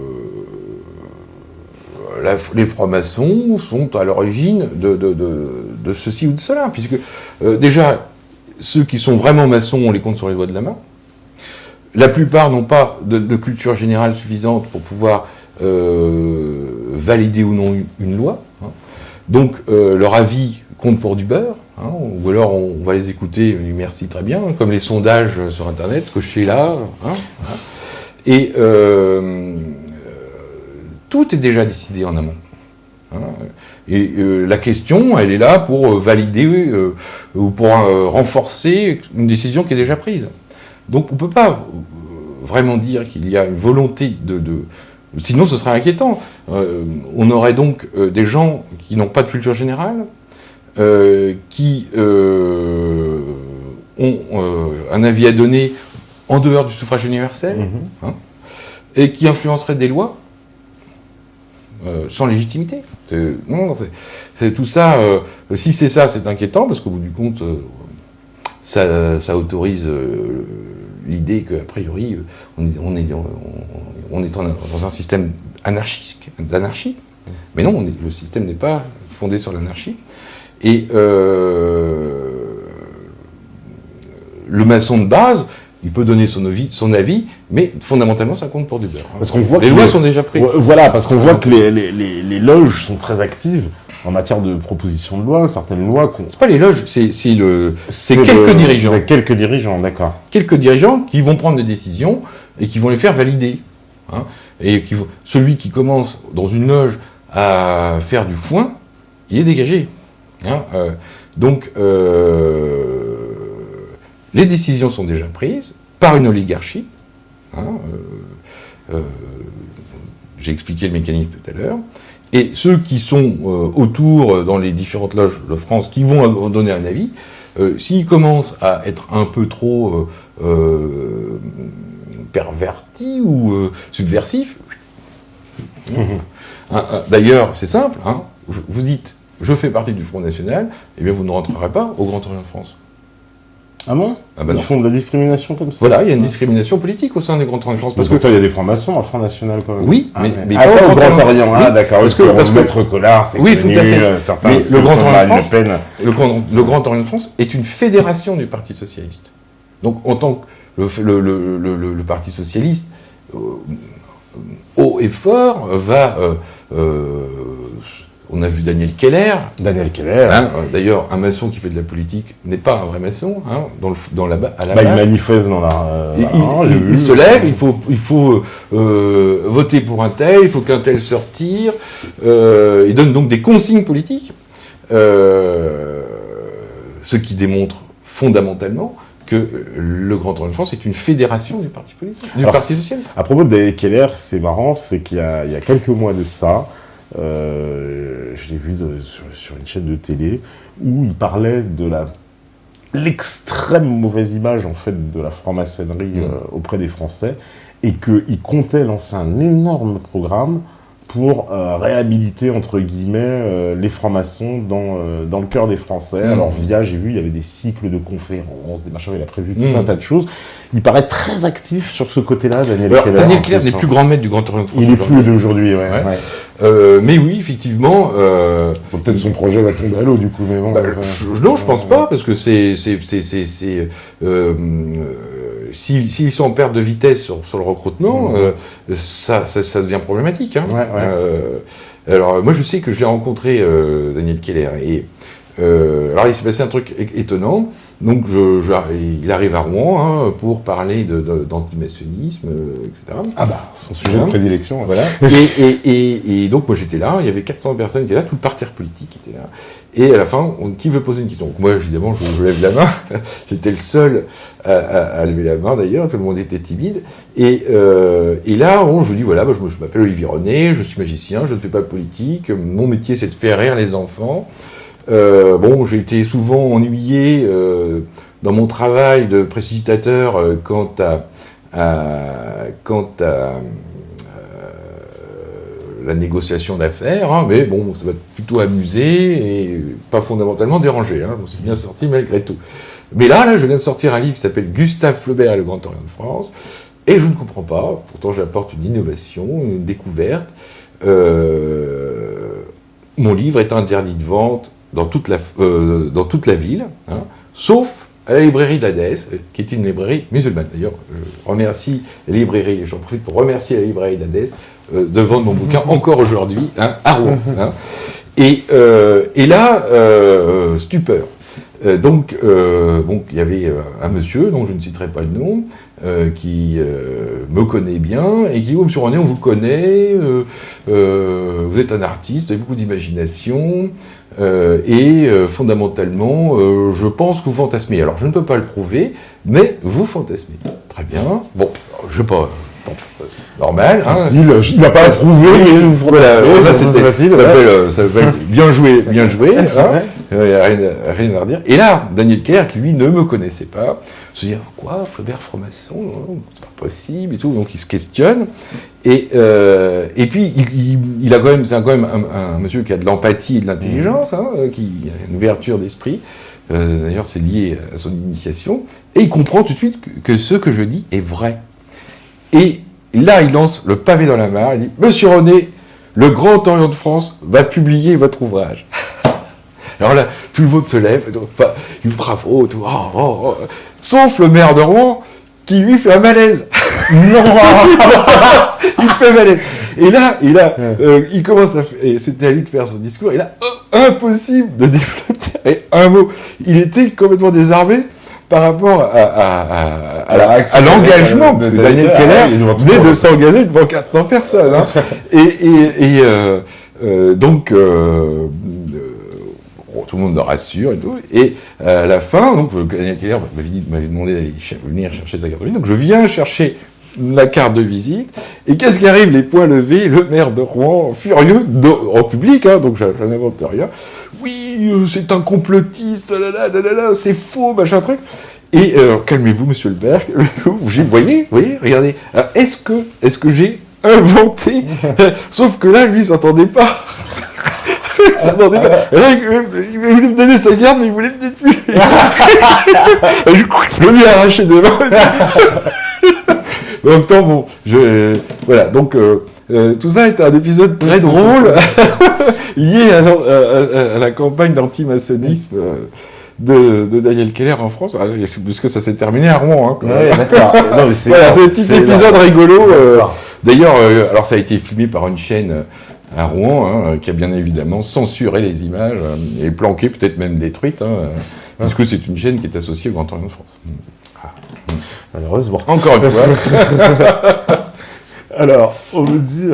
les francs-maçons sont à l'origine de ceci ou de cela, puisque déjà, ceux qui sont vraiment maçons, on les compte sur les doigts de la main. La plupart n'ont pas de culture générale suffisante pour pouvoir valider ou non une loi. Hein. Donc leur avis compte pour du beurre, hein, ou alors on va les écouter, merci, très bien, comme les sondages sur Internet, cochez là. Hein, hein. Et tout est déjà décidé en amont. Hein. Et la question, elle est là pour valider ou pour renforcer une décision qui est déjà prise. Donc on ne peut pas vraiment dire qu'il y a une volonté sinon ce serait inquiétant. On aurait donc des gens qui n'ont pas de culture générale, qui ont un avis à donner en dehors du suffrage universel, hein, et qui influenceraient des lois sans légitimité. Non, c'est tout ça. Si c'est ça, c'est inquiétant, parce qu'au bout du compte, ça autorise l'idée qu'a priori, on est dans un système d'anarchie. Mais non, le système n'est pas fondé sur l'anarchie. Et le maçon de base, il peut donner son avis, mais fondamentalement, ça compte pour du beurre. Parce qu'on voit les lois sont déjà prises. Voilà, parce qu'on voit que les loges sont très actives en matière de proposition de loi, certaines lois... C'est pas les loges, c'est quelques dirigeants. Quelques dirigeants, d'accord. Quelques dirigeants qui vont prendre des décisions et qui vont les faire valider. Hein, et celui qui commence dans une loge à faire du foin, il est dégagé. Hein, donc, les décisions sont déjà prises par une oligarchie. Hein, j'ai expliqué le mécanisme tout à l'heure. Et ceux qui sont autour, dans les différentes loges de France, qui vont donner un avis, s'ils commencent à être un peu trop pervertis ou subversifs, d'ailleurs, c'est simple, hein, vous dites, je fais partie du Front National, eh bien vous ne rentrerez pas au Grand Orient de France. Ah bon? Ils font de la discrimination comme ça? Voilà, il y a une discrimination politique au sein du Grand Orient de France. Parce que toi, il y a des francs-maçons au Front National quand même. Oui, mais pas au Grand Orient. Ah d'accord, parce que Maître Collard, c'est oui, tout à fait. Certains, mais le Grand Orient de France, le Grand Orient de France est une fédération du Parti Socialiste. Donc en tant que le Parti Socialiste, haut et fort, va... on a vu Daniel Keller. Hein, d'ailleurs, un maçon qui fait de la politique n'est pas un vrai maçon. Hein, à la base. Il manifeste dans la... il se lève, il faut voter pour un tel, il faut qu'un tel se retire. Il donne donc des consignes politiques. Ce qui démontre fondamentalement que le Grand Orient de France est une fédération du parti politique, Parti Socialiste. À propos de Daniel Keller, c'est marrant, c'est qu'il y a quelques mois de ça, je l'ai vu sur une chaîne de télé où il parlait de l'extrême mauvaise image en fait de la franc-maçonnerie auprès des Français, et qu'il comptait lancer un énorme programme pour réhabiliter entre guillemets les francs-maçons dans le cœur des Français. Alors j'ai vu, il y avait des cycles de conférences, des machins, il a prévu tout un tas de choses. Il paraît très actif sur ce côté-là, Daniel Keller. Daniel Keller n'est plus grand maître du Grand Orient de France. Il n'est plus d'aujourd'hui, ouais. Mais oui, effectivement... peut-être son projet va tomber à l'eau, du coup, mais bon... non, je pense pas, parce que s'ils sont en perte de vitesse sur le recrutement, ça devient problématique. Hein. Alors, moi, je sais que j'ai rencontré Daniel Keller, et alors il s'est passé un truc étonnant. Donc il arrive à Rouen pour parler d'antimaçonnisme, etc. Ah bah, son sujet de prédilection. Voilà. et donc moi j'étais là, il y avait 400 personnes qui étaient là, tout le parti politique était là. Et à la fin, qui veut poser une question? Donc moi évidemment je lève la main, j'étais le seul à lever la main d'ailleurs, tout le monde était timide. Et là je dis voilà, je m'appelle Olivier René, je suis magicien, je ne fais pas de politique, mon métier c'est de faire rire les enfants. J'ai été souvent ennuyé dans mon travail de précipitateur quant à la négociation d'affaires, mais bon, ça m'a plutôt amusé et pas fondamentalement dérangé. Je me suis bien sorti malgré tout. Mais là, je viens de sortir un livre qui s'appelle Gustave Flaubert et le Grand Orient de France, et je ne comprends pas. Pourtant, j'apporte une innovation, une découverte. Mon livre est interdit de vente dans toute la ville, sauf à la librairie d'Hadès, qui est une librairie musulmane. D'ailleurs, je remercie la librairie, j'en profite pour remercier la librairie d'Hadès de vendre mon bouquin encore aujourd'hui, à Rouen. Et là, stupeur. Donc, il y avait un monsieur, dont je ne citerai pas le nom, qui me connaît bien, et qui dit « Oh, monsieur René, on vous connaît, vous êtes un artiste, vous avez beaucoup d'imagination, et fondamentalement, je pense que vous fantasmez. Alors, je ne peux pas le prouver, mais vous fantasmez. Très bien. Bon, je ne sais pas... normal. Facile, il n'a pas prouvé, mais vous fantasmez. C'est facile. Ça s'appelle bien joué. Il n'y a rien à redire. Et là, Daniel Keller, qui lui ne me connaissait pas, se dit quoi, Flaubert franc-maçon, c'est pas possible et tout. Donc il se questionne. Et puis c'est quand même un monsieur qui a de l'empathie et de l'intelligence, qui a une ouverture d'esprit. D'ailleurs, c'est lié à son initiation. Et il comprend tout de suite que ce que je dis est vrai. Et là, il lance le pavé dans la mare, il dit « Monsieur René, le Grand Orient de France va publier votre ouvrage. » Alors là, tout le monde se lève, il dit « Bravo !» tout, sauf le maire de Rouen, qui lui fait un malaise. Non. Il fait malaise. Et là, il commence et c'était à lui de faire son discours, et là, impossible de développer un mot. Il était complètement désarmé par rapport à l'engagement, parce que Daniel Keller venait de s'engager devant 400 personnes. Donc, tout le monde me rassure et tout. Et à la fin, donc, Daniel Keller m'avait demandé d'aller venir chercher sa carte de visite. Donc, je viens chercher la carte de visite. Et qu'est-ce qui arrive? Les poings levés, le maire de Rouen, furieux, en public, donc je n'invente rien. Oui, c'est un complotiste, c'est faux, machin truc. Et calmez-vous, monsieur le Berg, voyez, regardez. Alors, est-ce que j'ai inventé? Sauf que là, lui, il s'entendait pas. Il s'entendait pas. Il voulait me donner sa garde, mais il voulait me dire plus. Je lui ai arraché des mains. En même temps, bon, voilà, donc tout ça est un épisode très drôle lié à la campagne d'antimaçonnisme de Daniel Keller en France, puisque ça s'est terminé à Rouen. Ouais, d'accord. Non, mais c'est un petit épisode rigolo. D'ailleurs, alors ça a été filmé par une chaîne à Rouen, qui a bien évidemment censuré les images et planqué, peut-être même détruites, puisque c'est une chaîne qui est associée au Grand Orient de France. Malheureusement. Encore une fois. Alors, on me dit,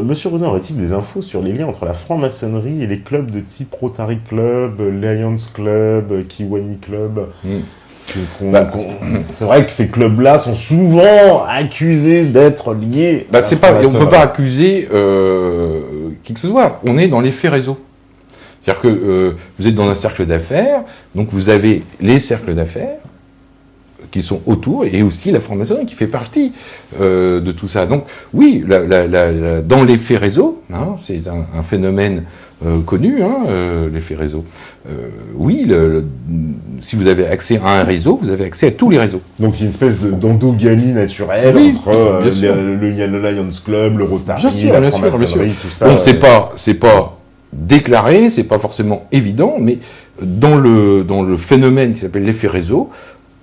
Monsieur René, aurait-il des infos sur les liens entre la franc-maçonnerie et les clubs de type Rotary Club, Lions Club, Kiwani Club C'est vrai que ces clubs-là sont souvent accusés d'être liés. On ne peut pas accuser qui que ce soit. On est dans l'effet réseau. C'est-à-dire que vous êtes dans un cercle d'affaires, donc vous avez les cercles d'affaires qui sont autour, et aussi la franc-maçonnerie qui fait partie de tout ça. Donc oui, dans l'effet réseau, c'est un phénomène connu, l'effet réseau. Oui, si vous avez accès à un réseau, vous avez accès à tous les réseaux. Donc il y a une espèce d'endogamie naturelle entre le Lions Club, le Rotary, la franc-maçonnerie, tout ça. Donc c'est pas déclaré, c'est pas forcément évident, mais dans le phénomène qui s'appelle l'effet réseau,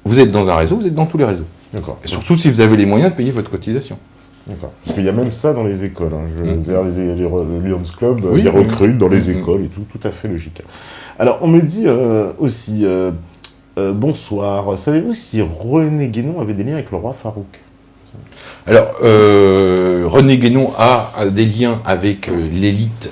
vous êtes dans un réseau, vous êtes dans tous les réseaux. D'accord. Et surtout si vous avez les moyens de payer votre cotisation. D'accord. Parce qu'il y a même ça dans les écoles. Je veux dire, les Lions Club, ils recrutent dans les écoles et tout à fait logique. Alors, on me dit aussi, bonsoir. Savez-vous si René Guénon avait des liens avec le roi Farouk? Alors, René Guénon a des liens avec l'élite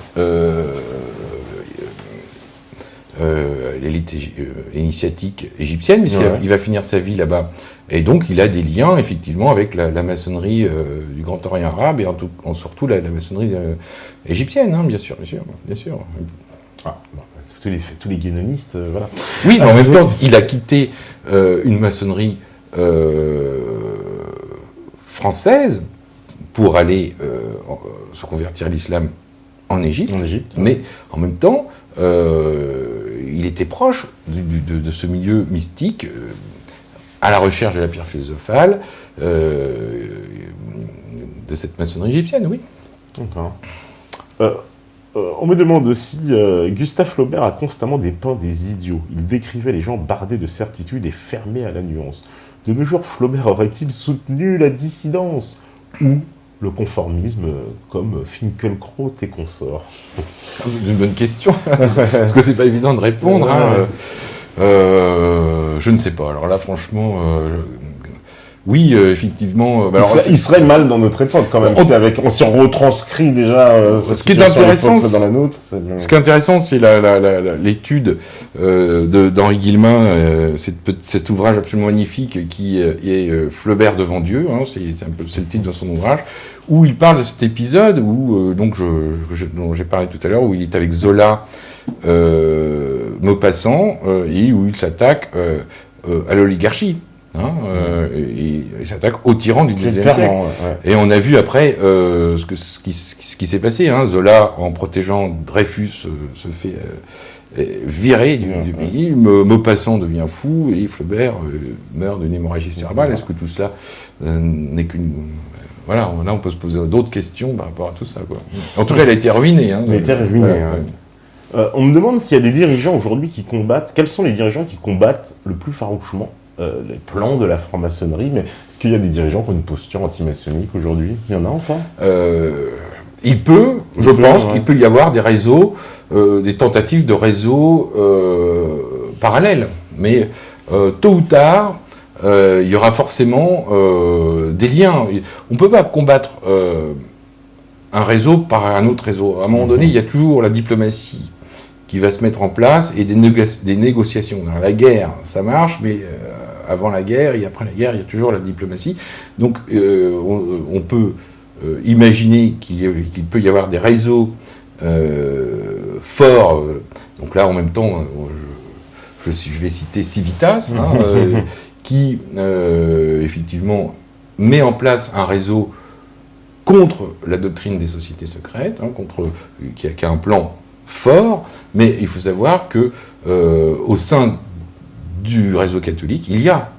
initiatique égyptienne, puisqu'il va finir sa vie là-bas. Et donc, il a des liens, effectivement, avec la maçonnerie du Grand Orient arabe, et surtout la maçonnerie égyptienne, bien sûr. Ah, bon, tous les guénonistes, voilà. Oui, mais en même temps, il a quitté une maçonnerie française pour aller se convertir à l'islam en Égypte. Mais en même temps, il était proche de ce milieu mystique, à la recherche de la pierre philosophale, de cette maçonnerie égyptienne, oui. D'accord. On me demande aussi, Gustave Flaubert a constamment dépeint des idiots. Il décrivait les gens bardés de certitude et fermés à la nuance. De nos jours, Flaubert aurait-il soutenu la dissidence ou le conformisme comme Finkielkraut et consorts? C'est une bonne question, parce que c'est pas évident de répondre. Je ne sais pas. Alors là, franchement, oui, effectivement. Il serait mal dans notre époque quand même. Si on retranscrit déjà ce qui est intéressant, dans la nôtre. Ce qui est intéressant, c'est l'étude d'Henri Guillemin, cet ouvrage absolument magnifique qui est Flaubert devant Dieu. C'est le titre de son ouvrage, où il parle de cet épisode où dont j'ai parlé tout à l'heure, où il est avec Zola, Maupassant, et où il s'attaque à l'oligarchie. Il s'attaque aux tyrans du XIXe siècle. Ouais. Et on a vu après ce qui s'est passé. Zola, en protégeant Dreyfus, se fait virer du pays. Maupassant devient fou et Flaubert meurt d'une hémorragie cérébrale. Est-ce que tout cela n'est qu'une... Voilà, là on peut se poser d'autres questions par rapport à tout ça, quoi. En tout cas, elle a été ruinée. Elle a été ruinée. On me demande s'il y a des dirigeants aujourd'hui qui combattent. Quels sont les dirigeants qui combattent le plus farouchement les plans de la franc-maçonnerie, mais est-ce qu'il y a des dirigeants qui ont une posture anti-maçonnique aujourd'hui? Il y en a encore? Il peut y avoir des réseaux, des tentatives de réseaux parallèles, mais tôt ou tard, il y aura forcément des liens. On ne peut pas combattre un réseau par un autre réseau. À un moment donné, il y a toujours la diplomatie qui va se mettre en place et des négociations. Alors, la guerre, ça marche, mais avant la guerre et après la guerre, il y a toujours la diplomatie. Donc, on peut imaginer qu'il peut y avoir des réseaux forts. Donc là, en même temps, je vais citer Civitas, qui, effectivement, met en place un réseau contre la doctrine des sociétés secrètes, qui a un plan fort, mais il faut savoir que au sein du réseau catholique, il y a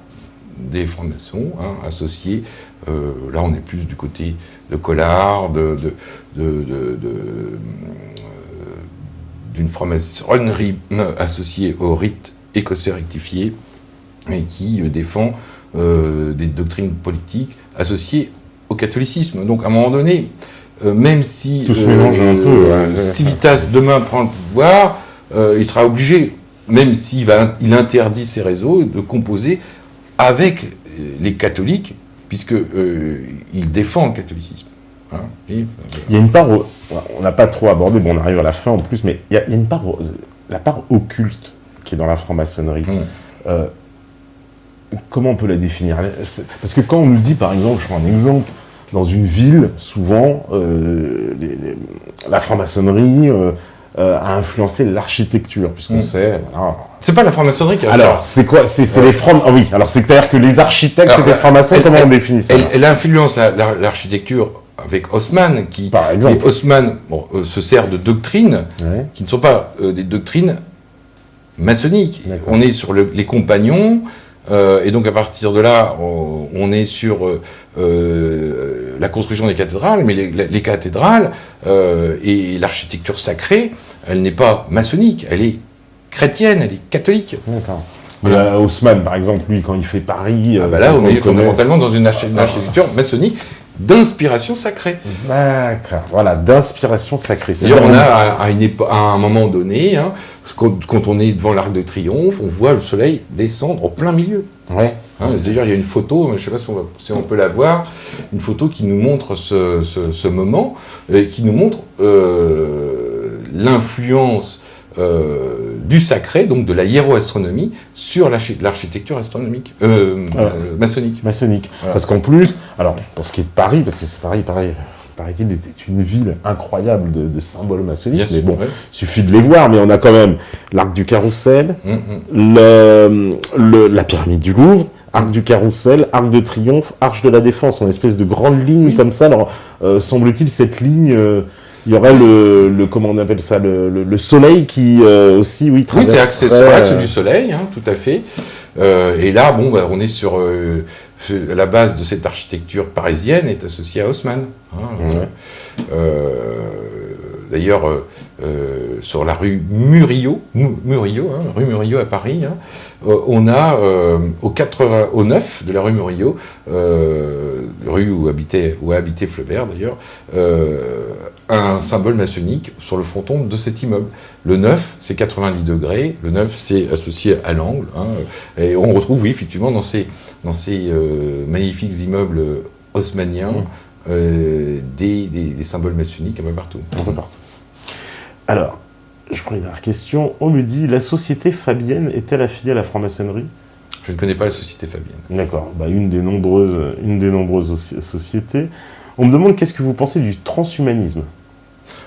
des francs-maçons associés. Là, on est plus du côté de Collard, d'une franc-maçonnerie associée au rite écossais rectifié et qui défend des doctrines politiques associées au catholicisme. Donc, à un moment donné, même si tout se mélange un peu, Civitas demain prend le pouvoir, il sera obligé, même s'il interdit ses réseaux, de composer avec les catholiques, puisque il défend le catholicisme. Il y a une part, on n'a pas trop abordé, on arrive à la fin en plus, mais il y a une part, la part occulte qui est dans la franc-maçonnerie. Comment on peut la définir? Parce que quand on nous dit, par exemple, je prends un exemple, dans une ville, souvent, la franc-maçonnerie a influencé l'architecture, puisqu'on sait... C'est pas la franc-maçonnerie qui a... Alors, c'est quoi? C'est les francs... Ah oui, alors c'est-à-dire que les architectes des francs-maçons, comment on définit ça? Elle influence l'architecture avec Haussmann, qui... Par exemple. Haussmann se sert de doctrines qui ne sont pas des doctrines maçonniques. On est sur les compagnons... et donc à partir de là, on est sur la construction des cathédrales, mais les cathédrales et l'architecture sacrée, elle n'est pas maçonnique, elle est chrétienne, elle est catholique. D'accord. Haussmann, par exemple, lui, quand il fait Paris... là, on est fondamentalement dans une architecture maçonnique, d'inspiration sacrée. D'accord, voilà, d'inspiration sacrée. D'ailleurs, on a à un moment donné, hein, quand on est devant l'Arc de Triomphe, on voit le soleil descendre au plein milieu. Ouais. Hein, d'ailleurs, il y a une photo, je ne sais pas si on peut la voir, une photo qui nous montre ce moment, qui nous montre l'influence du sacré, donc de la hiéroastronomie, sur l'architecture astronomique, maçonnique. Maçonnique. Voilà. Parce qu'en plus, alors, pour ce qui est de Paris, parce que c'est Paris, paraît-il, était une ville incroyable de symboles maçonniques, Yes, mais bon, ouais. suffit de les voir, mais on a quand même l'Arc du Carrousel, la pyramide du Louvre, Arc du Carrousel, Arc de Triomphe, Arche de la Défense, en espèce de grande ligne comme ça. Alors, semble-t-il, cette ligne, il y aurait comment on appelle ça, le soleil qui aussi, oui, traverserait... Oui, c'est axe du soleil, hein, tout à fait. Et là, bon, on est sur la base de cette architecture parisienne est associée à Haussmann. Hein, d'ailleurs, sur la rue Murillo, rue Murillo à Paris, hein, on a au 9 de la rue Murillo, rue où a habité Flaubert d'ailleurs, un symbole maçonnique sur le fronton de cet immeuble. Le 9, c'est 90 degrés, le 9, c'est associé à l'angle, hein, et on retrouve, oui, effectivement, dans ces magnifiques immeubles haussmanniens, des symboles maçonniques un peu partout. Alors, je prends une dernière question. On me dit, la société Fabienne est-elle affiliée à la franc-maçonnerie ? Je ne connais pas la société Fabienne. D'accord, une des nombreuses sociétés. On me demande qu'est-ce que vous pensez du transhumanisme ?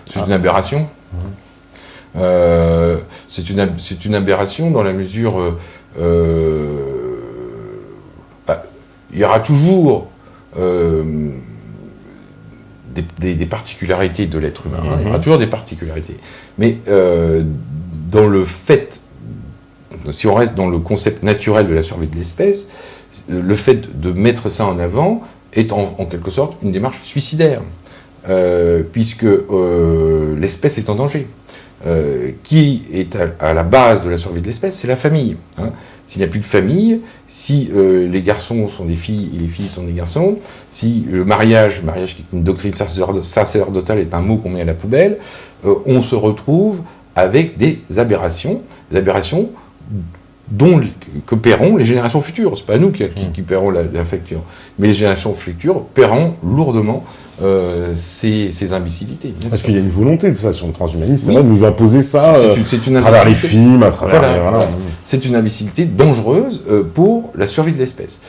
C'est une aberration. C'est une aberration dans la mesure... il y aura toujours des particularités de l'être humain. Il y aura toujours des particularités. Mais dans le fait, si on reste dans le concept naturel de la survie de l'espèce, le fait de mettre ça en avant est en quelque sorte une démarche suicidaire, puisque l'espèce est en danger. Qui est à la base de la survie de l'espèce, c'est la famille. Hein. S'il n'y a plus de famille, si les garçons sont des filles et les filles sont des garçons, si le mariage qui est une doctrine sacerdotale est un mot qu'on met à la poubelle, on se retrouve avec des aberrations que paieront les générations futures. C'est pas nous qui paierons la facture, mais les générations futures paieront lourdement ces imbécilités. Parce qu'il y a une volonté de ça sur le transhumanisme, c'est vrai de nous imposer ça c'est une à travers les films, à travers... Voilà. C'est une imbécilité dangereuse pour la survie de l'espèce.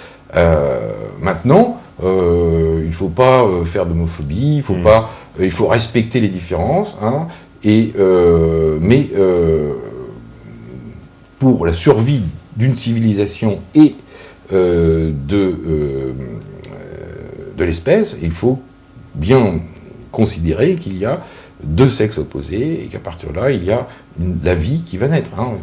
Maintenant, il ne faut pas faire d'homophobie, il faut respecter les différences, hein, mais pour la survie d'une civilisation et de l'espèce, il faut bien considérer qu'il y a deux sexes opposés et qu'à partir de là, il y a la vie qui va naître. Hein.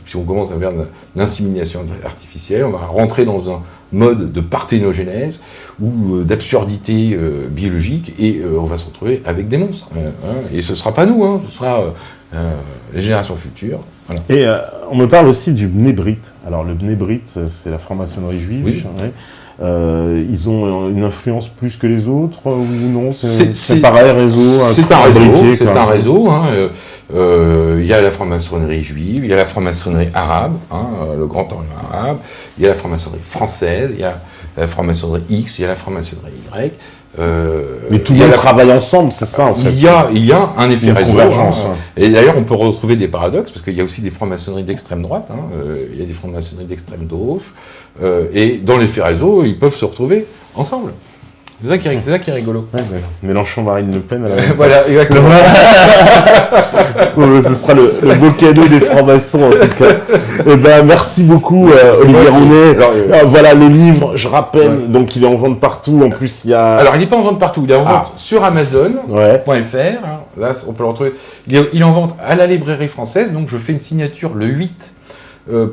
Si on commence à faire l'insémination artificielle, on va rentrer dans un mode de parthénogénèse ou d'absurdité biologique et on va se retrouver avec des monstres. Et ce ne sera pas nous, hein, ce sera les générations futures. Voilà. Et on me parle aussi du Bnei Brit. Alors le Bnei Brit, c'est la franc-maçonnerie juive. Oui. Ils ont une influence plus que les autres, oui ou non ? C'est pareil, réseau. C'est un réseau. Hein. Il y a la franc-maçonnerie juive, il y a la franc-maçonnerie arabe, hein, le Grand Orient arabe, il y a la franc-maçonnerie française, il y a la franc-maçonnerie X, il y a la franc-maçonnerie Y. Mais tout le monde travaille ensemble, c'est ça en fait. Il y a un effet réseau. Convergence. Hein. Et d'ailleurs, on peut retrouver des paradoxes, parce qu'il y a aussi des francs-maçonneries d'extrême droite, hein, il y a des francs-maçonneries d'extrême gauche, et dans l'effet réseau, ils peuvent se retrouver ensemble. C'est ça qui est rigolo. Ouais, Mélenchon, Marine Le Pen. Voilà, exactement. Ce sera le beau cadeau des francs-maçons, en tout cas. Eh ben, merci beaucoup, Olivier Rounet. Voilà le livre, je rappelle, donc il est en vente partout. En plus, il y a... Alors, il n'est pas en vente partout, il est en vente sur Amazon.fr. Hein. Là, on peut le retrouver. Il est en vente à la librairie française, donc je fais une signature le 8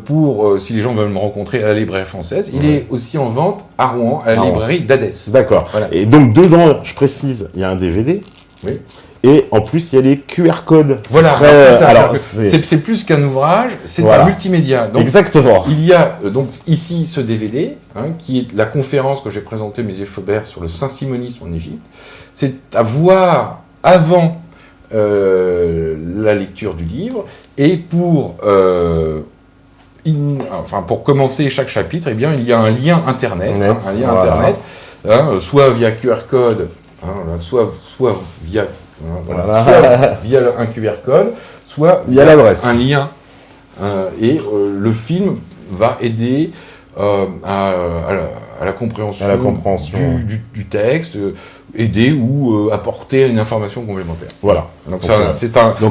pour, si les gens veulent me rencontrer à la librairie française. Il est aussi en vente à Rouen, à la librairie d'Hadès. D'accord. Voilà. Et donc, dedans, je précise, il y a un DVD. Oui. Et en plus, il y a les QR codes. Voilà, Très- c'est ça. alors, C'est plus qu'un ouvrage, c'est Voilà. un multimédia. Donc, Exactement. il y a donc ici ce DVD, qui est la conférence que j'ai présentée au musée Flaubert sur le saint-simonisme en Égypte. C'est à voir avant la lecture du livre, et pour commencer chaque chapitre, eh bien, il y a un lien internet, soit via QR code, soit via soit via un QR code, soit via l'adresse, un lien. Et le film va aider à la compréhension, du texte, aider ou apporter une information complémentaire. Voilà. Donc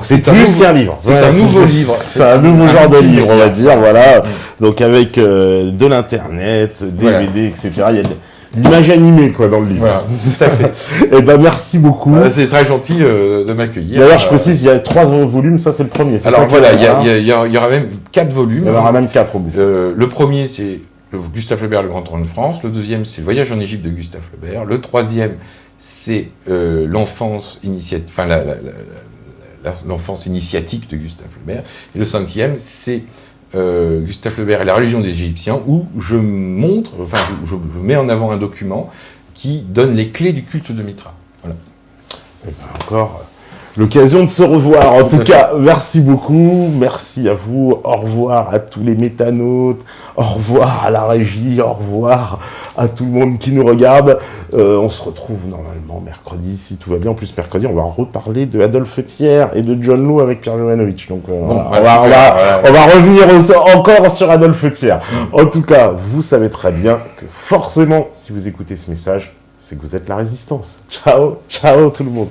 c'est plus qu'un livre. C'est un nouveau livre. C'est un nouveau genre de livre, on va dire. Voilà. Donc avec de l'internet, DVD, etc. Il y a l'image animée, quoi, dans le livre. Voilà, tout à fait. Eh ben, merci beaucoup. C'est très gentil de m'accueillir. D'ailleurs, je précise, il y a 3 volumes, ça c'est le premier. Alors voilà, il y aura même 4 volumes. Il y en aura même 4 au bout. Le premier, c'est Gustave Flaubert, le Grand Tour de France. Le deuxième, c'est le Voyage en Égypte de Gustave Flaubert. Le troisième, c'est l'enfance initiatique, l'enfance initiatique de Gustave Flaubert. Et le cinquième, c'est Gustave Flaubert et la religion des Égyptiens, où je montre, je mets en avant un document qui donne les clés du culte de Mitra. Voilà. Et ben encore l'occasion de se revoir. En tout cas, merci beaucoup. Merci à vous. Au revoir à tous les métanautes. Au revoir à la régie. Au revoir à tout le monde qui nous regarde. On se retrouve normalement mercredi, si tout va bien. En plus, mercredi, on va reparler de Adolphe Thiers et de John Law avec Pierre Jovanovic. Donc, on va revenir encore sur Adolphe Thiers. En tout cas, vous savez très bien que forcément, si vous écoutez ce message, c'est que vous êtes la résistance. Ciao, ciao tout le monde.